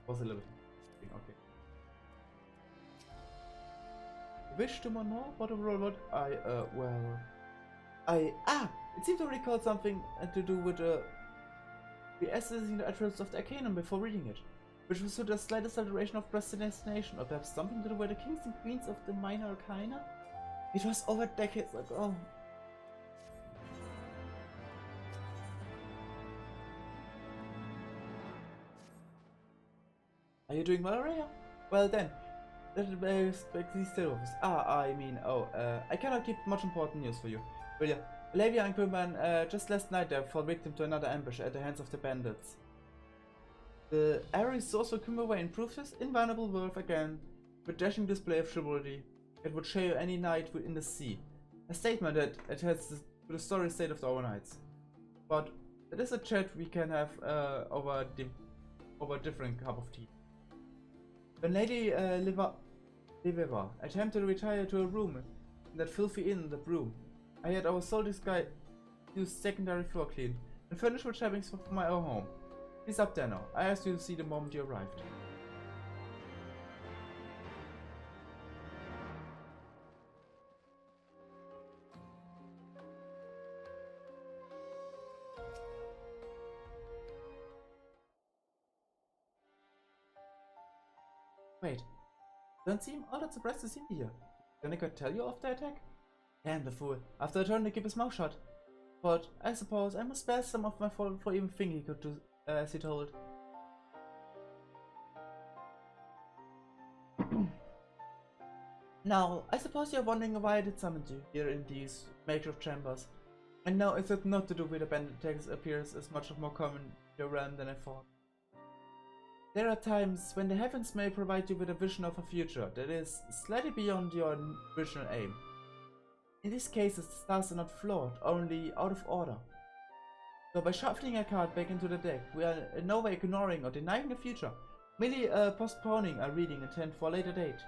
Was a little bit. Okay. Wish to know what overall what it seemed to recall something to do with the assessing the attributes of the Arcanum before reading it, which was the slightest alteration of predestination, or perhaps something to do with the kings and queens of the minor arcana. It was over decades ago. Are you doing well, Rhea? Well then, that expect these stereotypes. I cannot keep much important news for you. Will ya? Lavia and Quimban just last night they fell victim to another ambush at the hands of the bandits. The airy sorcerer Kumaway improved his invulnerable worth again with dashing display of chivalry that would share any knight in the sea. A statement that adheres to the story state of our knights. But it is a chat we can have over a different cup of tea. When Lady Liveva attempted to retire to a room in that filthy inn, the Broom, I had our soldiers guy use secondary floor cleaned and furnished with shavings for my own home. He's up there now. I asked you to see the moment you arrived. Wait, don't seem all that surprised to see me here. Didn't I tell you of the attack? Damn the fool. After I turned to keep his mouth shut. But I suppose I must spare some of my fault for even thinking he could do as he told. Now, I suppose you're wondering why I did summon you here in these makeshift chambers. And now it's not to do with the bandit attacks appears as much more common in your realm than I thought. There are times when the heavens may provide you with a vision of a future that is slightly beyond your original aim. In these cases, the stars are not flawed, only out of order. So by shuffling a card back into the deck, we are in no way ignoring or denying the future, merely postponing a reading intent for a later date.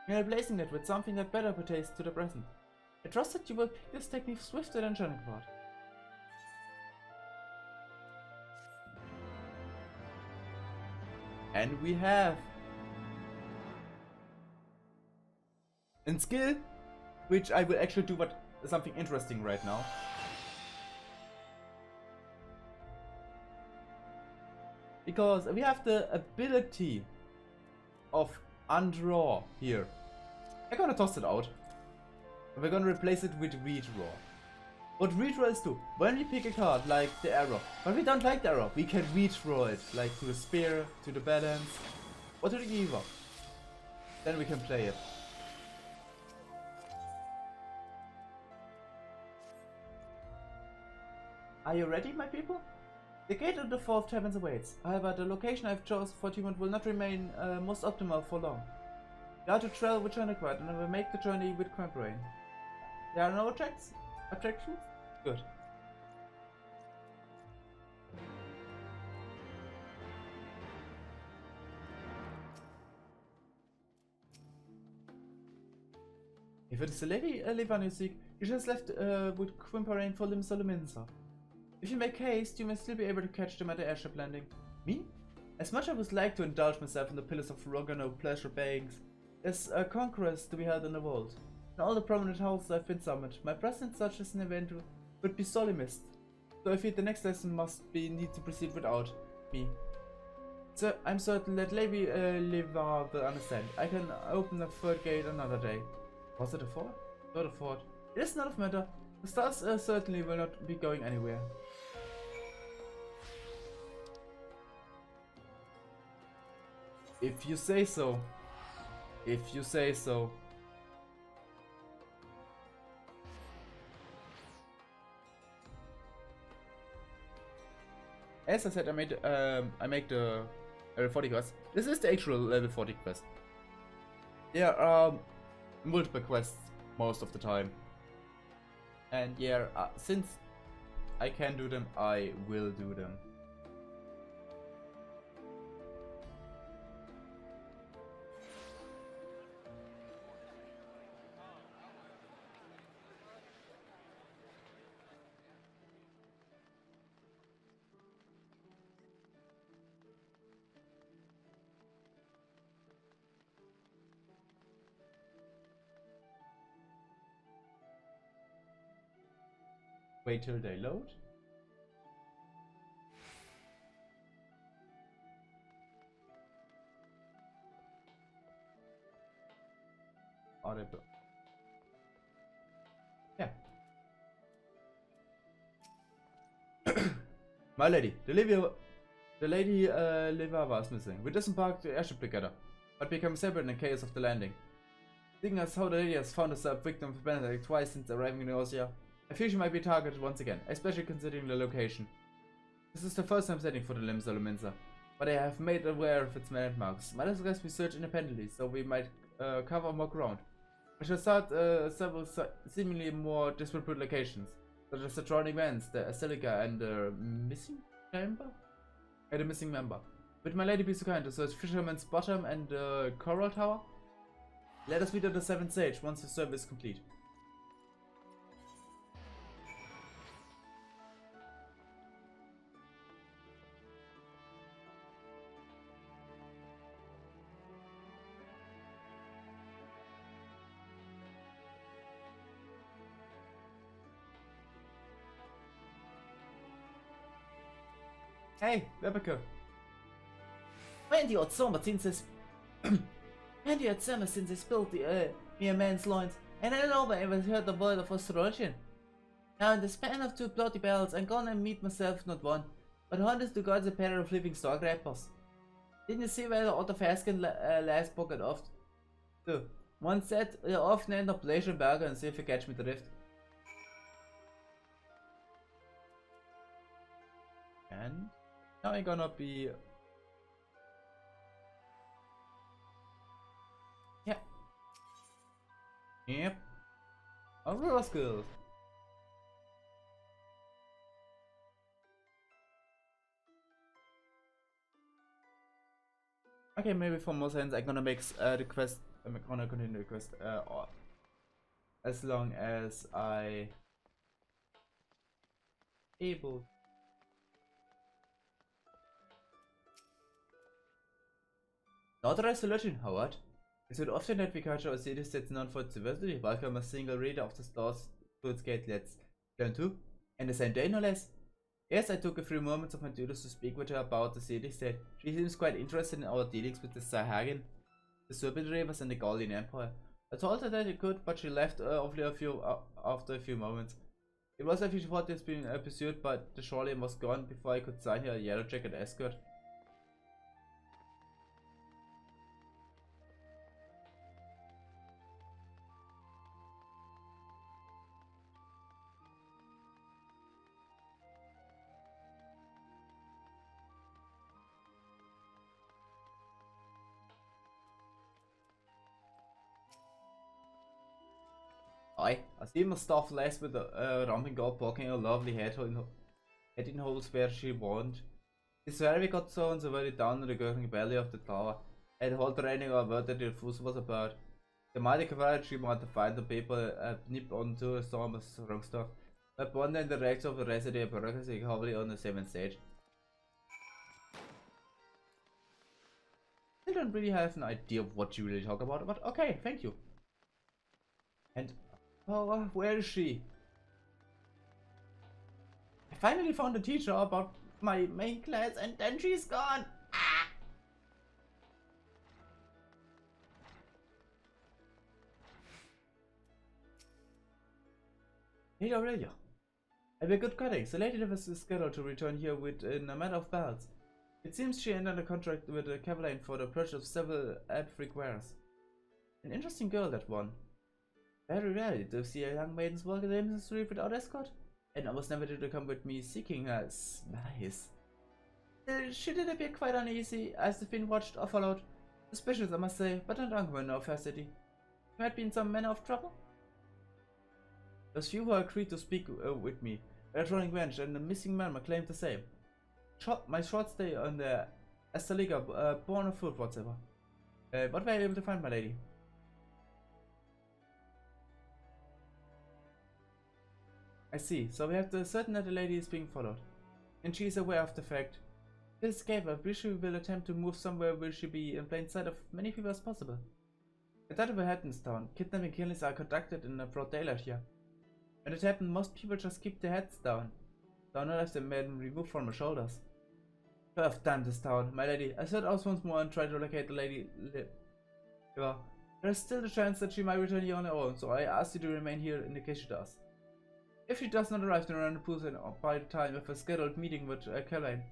We are replacing it with something that better pertains to the present. I trust that you will pick this technique swifter than Johnny Part. And we have a skill, which I will actually do something interesting right now. Because we have the ability of undraw here. I'm gonna toss it out. And we're gonna replace it with redraw. What redraws do, when we pick a card like the arrow, but we don't like the arrow, we can redraw it, like to the spear, to the balance, or to the giver. Then we can play it. Are you ready, my people? The gate of the fourth heavens awaits. However, the location I've chosen for Timon will not remain most optimal for long. We are to travel with Journeyquad and I will make the journey with Quabrain. There are no objections? Good. If it is the Lady Levan you seek, you just left with Quabrain for Limsa. If you make haste, you may still be able to catch them at the airship landing. Me? As much as I would like to indulge myself in the pillars of Rogano pleasure bayings, there's a conquest to be held in the world. In all the prominent houses I've been summoned, my presence such as an event would be sorely missed. So I feel the next lesson need to proceed without me. So I'm certain that Lady Levar will understand. I can open the third gate another day. Was it a fourth? Not a fourth. It is not a matter. The stars certainly will not be going anywhere. If you say so. If you say so. As I said, I make the level 40 quest. This is the actual level 40 quest. There are multiple quests most of the time. And yeah, since I can do them, I will do them. Wait till they load. Audible. Yeah. My lady, the lady Liva was missing. We disembarked the airship together, but became separate in chaos of the landing. Seeing as how the lady has found herself victim of Benedict twice since arriving in Austria, I fear she might be targeted once again, especially considering the location. This is the first time setting for the Lim Solominsa, but I have made aware of its landmarks. Might as well research independently, so we might cover more ground. I shall start several seemingly more disparate locations, such as the Drowning Vents, the Asilica, and the missing chamber? And the missing member. Would my lady be so kind to search Fisherman's Bottom and the Coral Tower? Let us meet at the Seventh Stage once the survey is complete. Hey, Rebecca.
When die Sommer since es when die Sommer since es spilled the mere man's loins, and I know I ever heard the word of astrologian. Now in the span of 2 bloody bells, I'm gonna meet myself not one, but hundreds to God's a pair of living star grabbers. Didn't you see where the Otto Faskin last pocket off? So, one said often end up Leisure Burger and see if you catch me drift.
And now I'm gonna be.
Yep.
Yep. Overall skills. Okay, maybe for more sense, I'm gonna make the quest. I'm gonna continue the quest as long as I able. Not a resolution, Howard. It would often that we culture a city that's known for its diversity, welcome a single reader of the stars to its gate. Let's learn too. And the same day, no less. Yes, I took a few moments of my duties to speak with her about the city state. She seems quite interested in our dealings with the Saharian, the Serpent Ravers, and the Gallian Empire. I told her that it could, but she left after a few moments. It was as if she thought it's being pursued, but the shoreline was gone before I could sign her a yellow jacket escort. I see my stuff less with a ramping up, poking a lovely head in holes where she won't. This where we got so and so very down in the gurgling belly of the tower, and the whole training of what the food was about. The mighty courage she wanted to find the people nip onto a storm of wrong stuff, but one in the ranks of the resident bureaucracy heavily on the 7th stage. I don't really have an idea of what you really talk about, but okay, thank you. And oh, where is she? I finally found a teacher about my main class and then she's gone. Ah! Hey Aurelia. I have a good cutting. The lady was scheduled to return here within a matter of bells. It seems she ended a contract with the Cavalier for the purchase of several ad-freak wares. An interesting girl, that one. Very rarely do you see a young maiden's walk in the street without escort, and almost never did they come with me seeking her. Nice. She did appear quite uneasy as if being watched or followed. Suspicious, I must say, but not uncommon of her city. She might be in some manner of trouble. Those few who agreed to speak with me, a drawing bench and the missing man claimed the same. My short stay on the Astaliga, born of food whatsoever. What were you able to find, my lady? I see, so we have to certain that the lady is being followed, and she is aware of the fact. This escape, I wish we will attempt to move somewhere where she be in plain sight of many people as possible. At that of Hattonstown, kidnapping killings are conducted in a broad daylight here. When it happened, most people just keep their heads down. Don't have them men removed from my shoulders. You have done this town, my lady. I set out once more and tried to locate the lady. Yeah. There's still the chance that she might return here on her own, so I ask you to remain here in the case she does. If she does not arrive then around the pool by the time of a scheduled meeting with Caroline,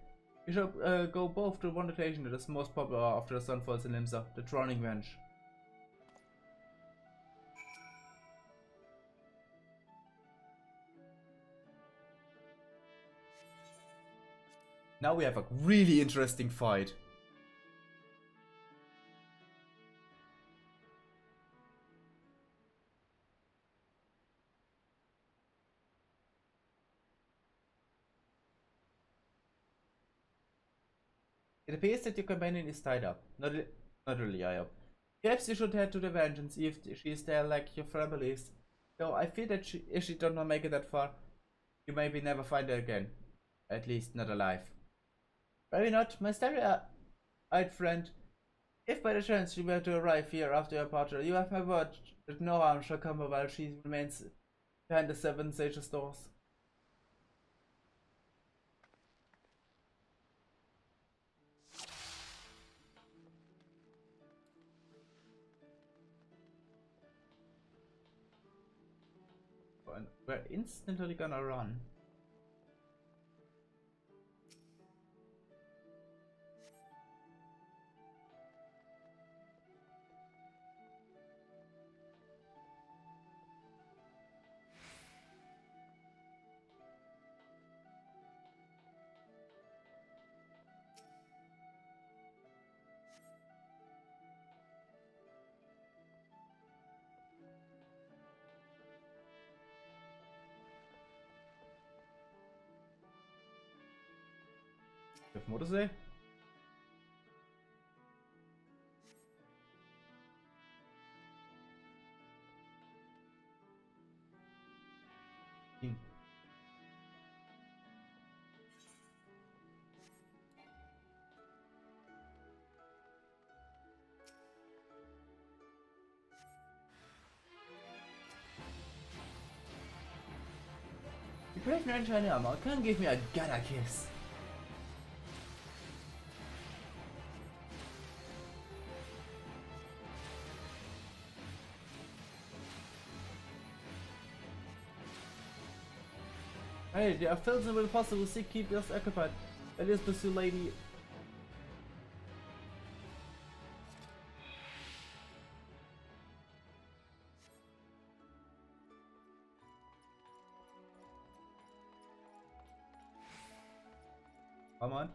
we shall go both to one location that is most popular after the sun falls in Limsa, the Drowning Bench. Now we have a really interesting fight. It appears that your companion is tied up. Not really, I hope. Perhaps you should head to the bench and see if she is there like your friend believes. Though I fear that if she does not make it that far, you maybe never find her again. At least not alive. Maybe not, my starry-eyed friend. If by the chance she were to arrive here after your departure, you have my word that no harm shall come while she remains behind the 7 sages' doors. And we're instantly gonna run. What more to say? The great Ranchine Armor can't give me a gotta kiss. Hey, there are fields and will possible seek keep us occupied. Let us pursue lady. Come on.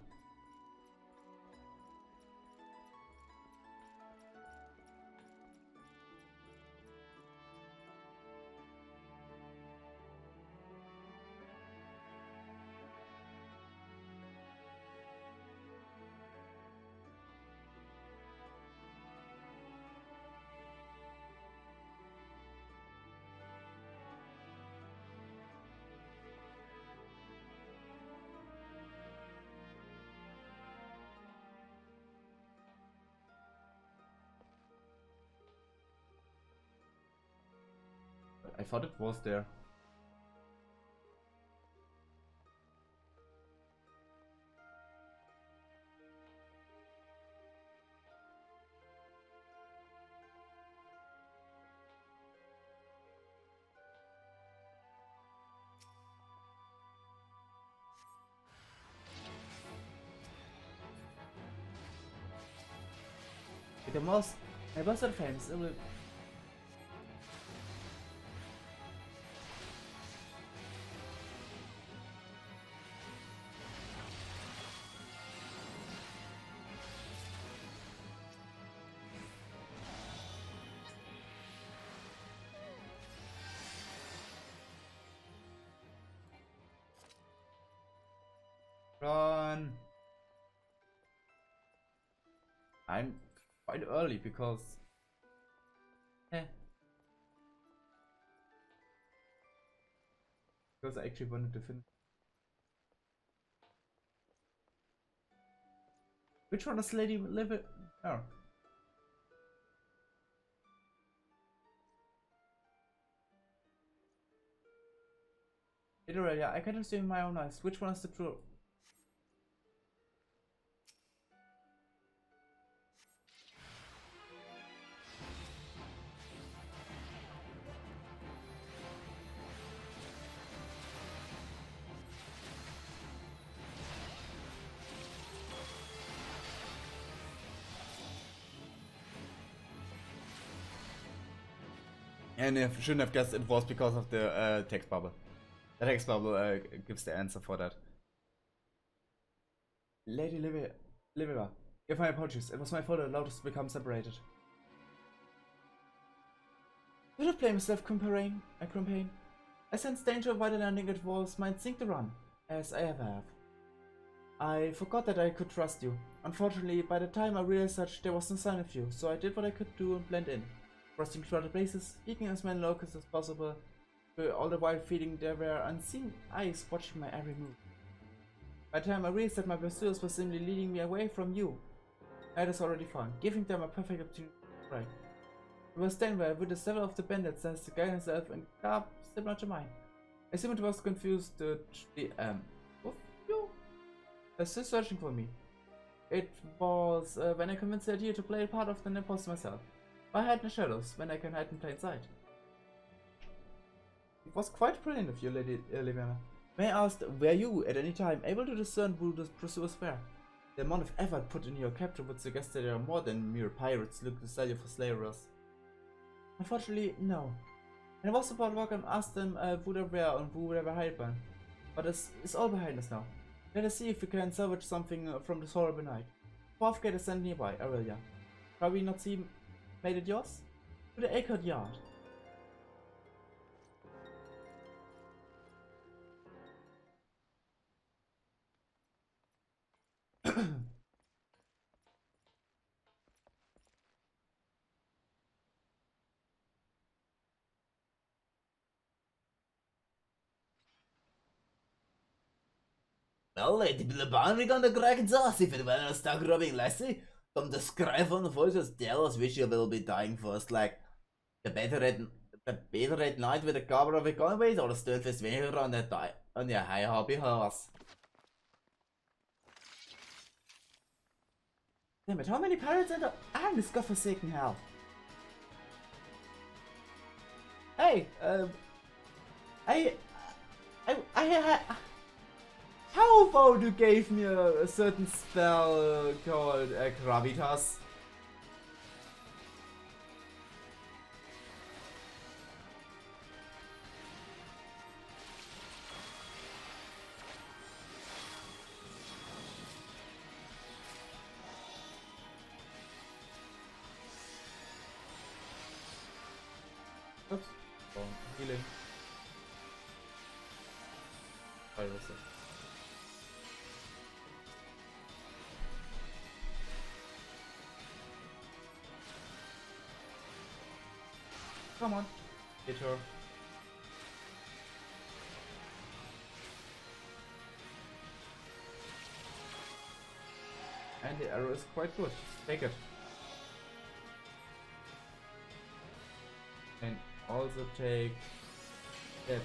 I thought it was there. The most I was famous. Run. I'm quite early because because I actually wanted to finish. Which one is Lady Live it? Oh. Literally, I can't assume my own eyes. Which one is the true? And I shouldn't have guessed it was because of the text bubble. The text bubble gives the answer for that. Lady Livia, give my apologies. It was my fault that allowed us to become separated. Did I blame myself, Compain? I sensed danger while landing. It was my instinct to run, as I ever have. I forgot that I could trust you. Unfortunately, by the time I realized such, there was no sign of you, so I did what I could do and blend in. Crossing through other places, speaking as many locals as possible, all the while feeling there were unseen eyes watching my every move. By the time I realized that my pursuers were simply leading me away from you, I was already found, giving them a perfect opportunity to strike. I was standing there with several of the bandits as the guy himself and car similar to mine. I seemed to was confused with you? Still searching for me. It was when I convinced the idea to play a part of the imposter myself. I hide in the shadows when I can hide in plain sight. It was quite brilliant of you, Lady Livia. May I ask, were you at any time able to discern who the pursuers were? The amount of effort put into your capture would suggest that they are more than mere pirates looking to sell you for slayers. Unfortunately, no. And I was about to walk and ask them who they were and who they were hired by. But it's all behind us now. Let us see if we can salvage something from this horrible night. Fourth gate is sent nearby, Aurelia. Probably not see made it yours? To the acre yard.
Wel, die belangrijk aan de kraken zelfs, if it were a stuck rubbing lassie, come the scry from the voices tell us which you will be dying first, like the better at night with the cover of a conway or the sturfest vehicle on your high hobby horse.
Damn it, how many pirates are in this godforsaken hell? Hey, how about you gave me a certain spell called Gravitas? Oops. Oh, healing. Sorry, what's that? Come on. Hit her. And the arrow is quite good. Take it. And also take that.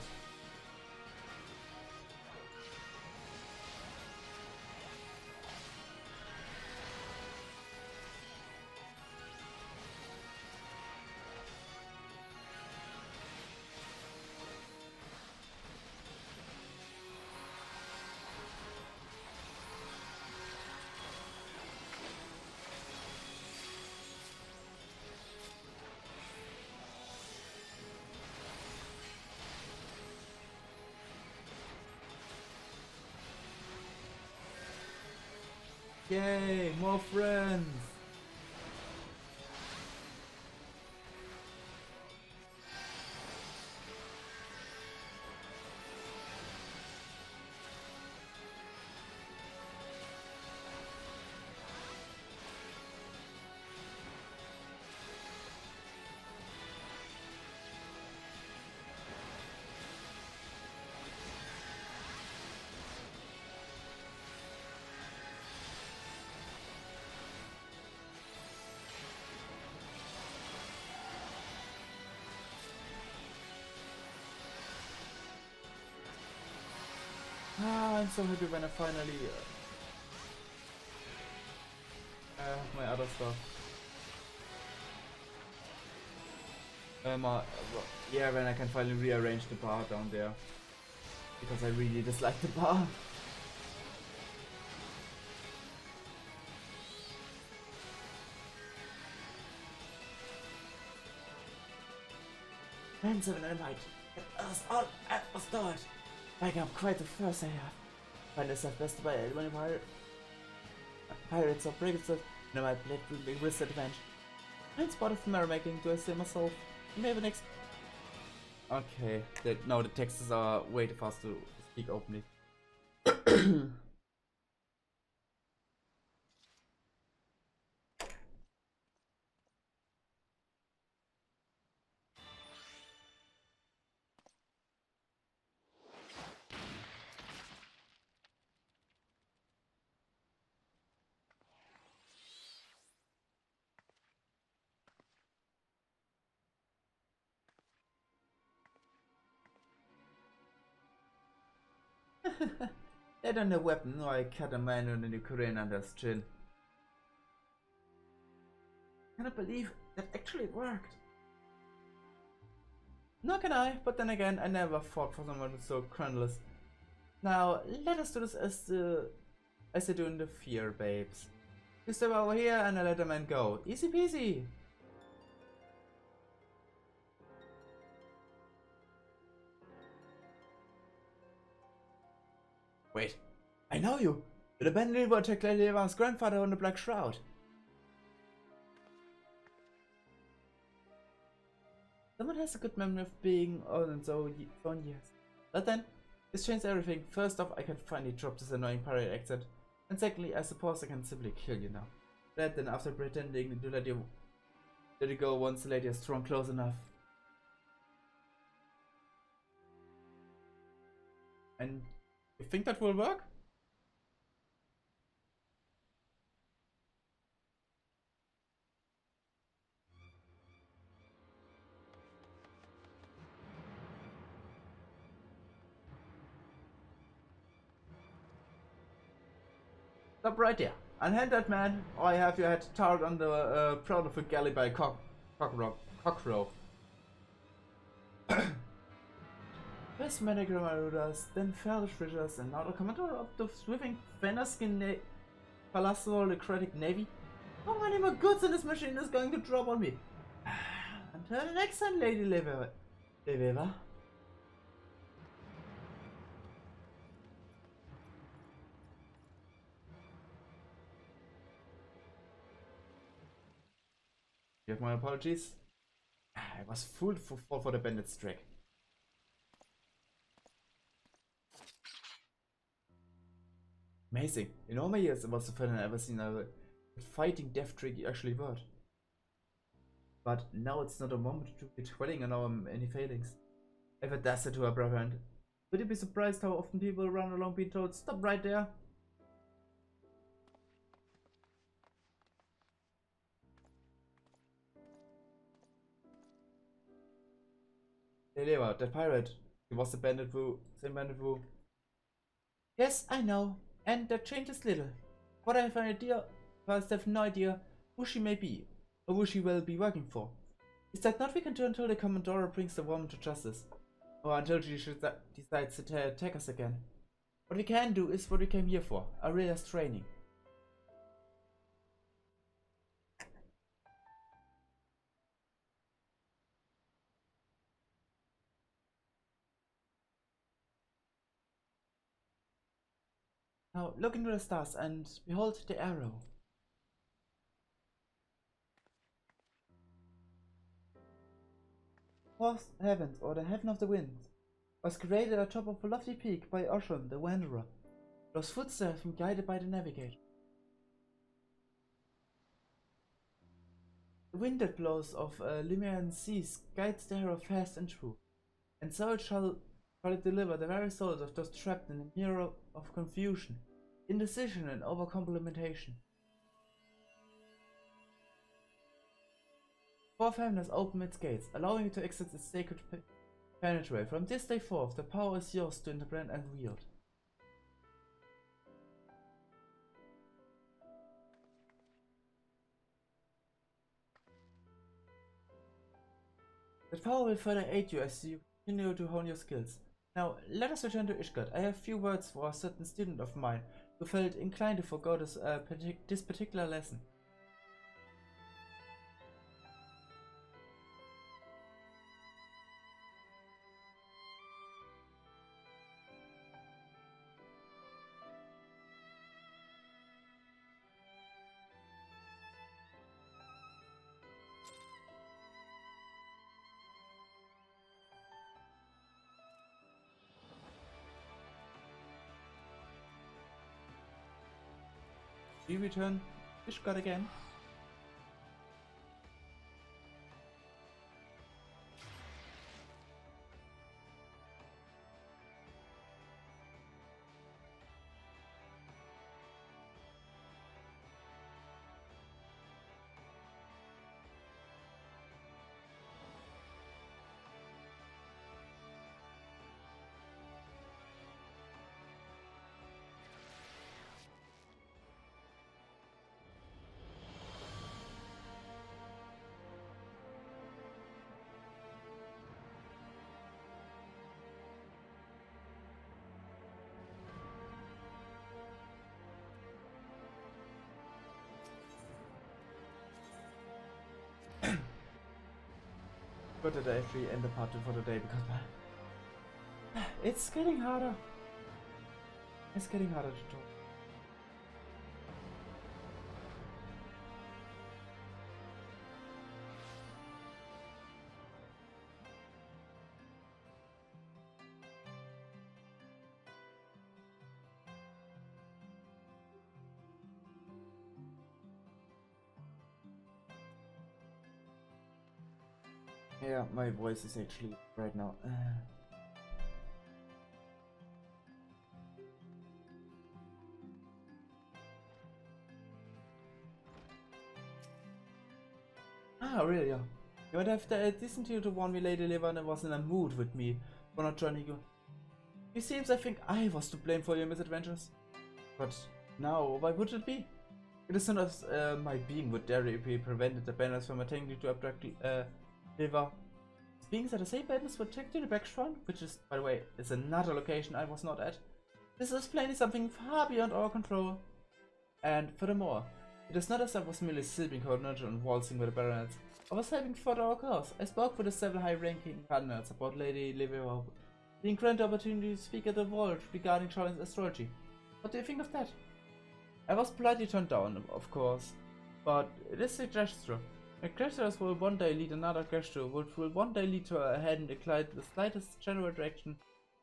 Yay, more friends! Ah, I'm so happy when I finally have my other stuff. Yeah, when I can finally rearrange the bar down there. Because I really dislike the bar. Friends of an invite. Get us all at the start. Backing up quite the first I have. Find yourself best by anyone pirates or brigands that no my blade will be risk advantage. I'm spotted from merrymaking, do I say myself? Maybe next. Okay, no, the texts are way too fast to speak openly. They don't have a weapon, no, I cut a man on the Ukraine under his chin. Cannot believe that actually it worked. Nor can I, but then again, I never fought for someone so crunless. Now, let us do this as they do in the Fear, babes. You step over here and I let the man go. Easy peasy. Wait, I know you! You're the bandit who attacked Lady Eva's grandfather on the Black Shroud. Someone has a good memory of being on and so on years. But then, this changed everything. First off, I can finally drop this annoying pirate accent. And secondly, I suppose I can simply kill you now. That then after pretending to let you go once the lady is strong close enough. And you think that will work? Stop right there. Unhand that man, or I have your head tarred on the proud of a galley by cockroach. First Managrammarudas, then Feldish Ritters, and now the commander of the swimming Fenaskin Palasocratic Navy. How many more goods in this machine is going to drop on me? Until the next time, Lady Leveva. You have my apologies. I was fooled for the bandit's trick. Amazing. In all my years, it was the first I ever seen a fighting death trick actually worked. But now it's not a moment to be dwelling on any failings. If it does it to a brother, and would you be surprised how often people run along being told, stop right there? Eleva, that pirate. He was the same bandit who. Yes, I know. And that changes little. What I have an idea, but I have no idea who she may be, or who she will be working for. Is that not we can do until the Commodore brings the woman to justice? Or until she decides to attack us again? What we can do is what we came here for, Aurea's training. Now look into the stars and behold the arrow. Fourth heavens, or the heaven of the winds, was created atop of a lofty peak by Oshun the Wanderer, whose footsteps have been guided by the navigator. The wind that blows of Lemurian seas guides the arrow fast and true, and so it shall it deliver the very souls of those trapped in a mirror of confusion, indecision, and overcomplementation. Fourth heaven has opened its gates, allowing you to exit the sacred penetrate. From this day forth, the power is yours to interpret and wield.
That power will further aid you as you continue to hone your skills. Now, let us return to Ishgard. I have few words for a certain student of mine who felt inclined to forgo this particular lesson. We return Ishgard again. But did I actually end the part for the day because it's getting harder. It's getting harder to talk. Yeah, my voice is actually right now. Really? Yeah. You would have listened to warn me Lady Levana was in a mood with me for not joining you. It seems I think I was to blame for your misadventures. But now, why would it be? It is not as my being would dare be prevented the banners from attempting to abduct Liva. Being that the same banners were checked to the background, which is, by the way, is another location I was not at. This is plainly something far beyond our control. And furthermore, it is not as I was merely sleeping coordinator and waltzing with the baronets. I was helping further our cause. I spoke with the several high-ranking cardinals about Lady Livia being granted opportunity to speak at the vault regarding Charlotte's astrology. What do you think of that? I was politely turned down, of course, but it is a gesture. A gesture will one day lead another gesture, which will one day lead to a hand and decline the slightest general direction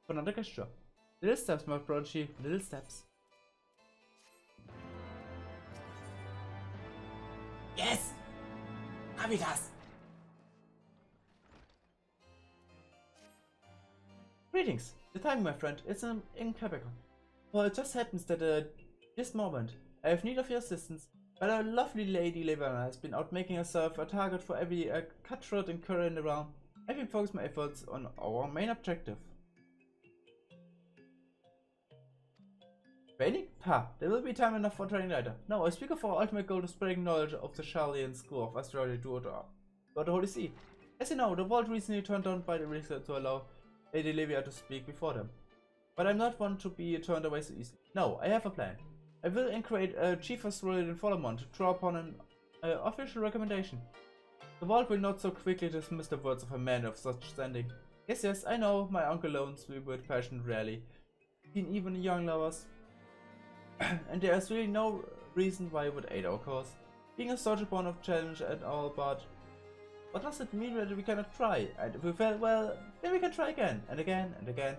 for another gesture. Little steps, my prodigy, little steps.
Yes! Habitas!
Greetings! The time, my friend, is impeccable. Well, it just happens that at this moment, I have need of your assistance, but our lovely Lady Levana has been out making herself a target for every cutthroat and current around. I've been focusing my efforts on our main objective. Training? Ha! There will be time enough for training later. No, I speak of our ultimate goal to spreading knowledge of the Charlian school of astrology to the Holy See. As you know, the vault recently turned down by the Richter to allow Lady Livia to speak before them. But I'm not one to be turned away so easily. No, I have a plan. I will create a chief astrologer in Folomon to draw upon an official recommendation. The vault will not so quickly dismiss the words of a man of such standing. Yes, I know, my uncle loans me with passion rarely, even young lovers. And there is really no reason why it would aid our cause. Being a soldier born of challenge and all, but what does it mean that we cannot try? And if we fail, well, then we can try again, and again, and again.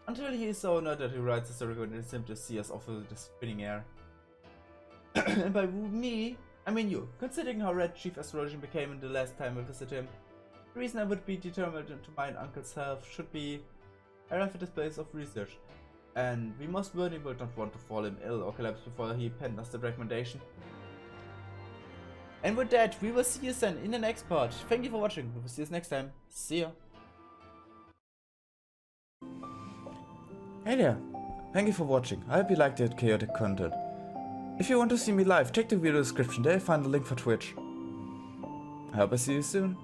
Until he is so annoyed that he writes a story and simply see us off with the spinning air. And by me, I mean you. Considering how red Chief Astrologer became in the last time I visited him, the reason I would be determined to mine Uncle's health should be arrive at this place of research. And we most certainly will not want to fall him ill or collapse before he penned us the recommendation. And with that, we will see you then in the next part. Thank you for watching. We will see you next time. See ya. Hey there. Thank you for watching. I hope you liked the chaotic content. If you want to see me live, check the video description. There you'll find the link for Twitch. I hope I see you soon.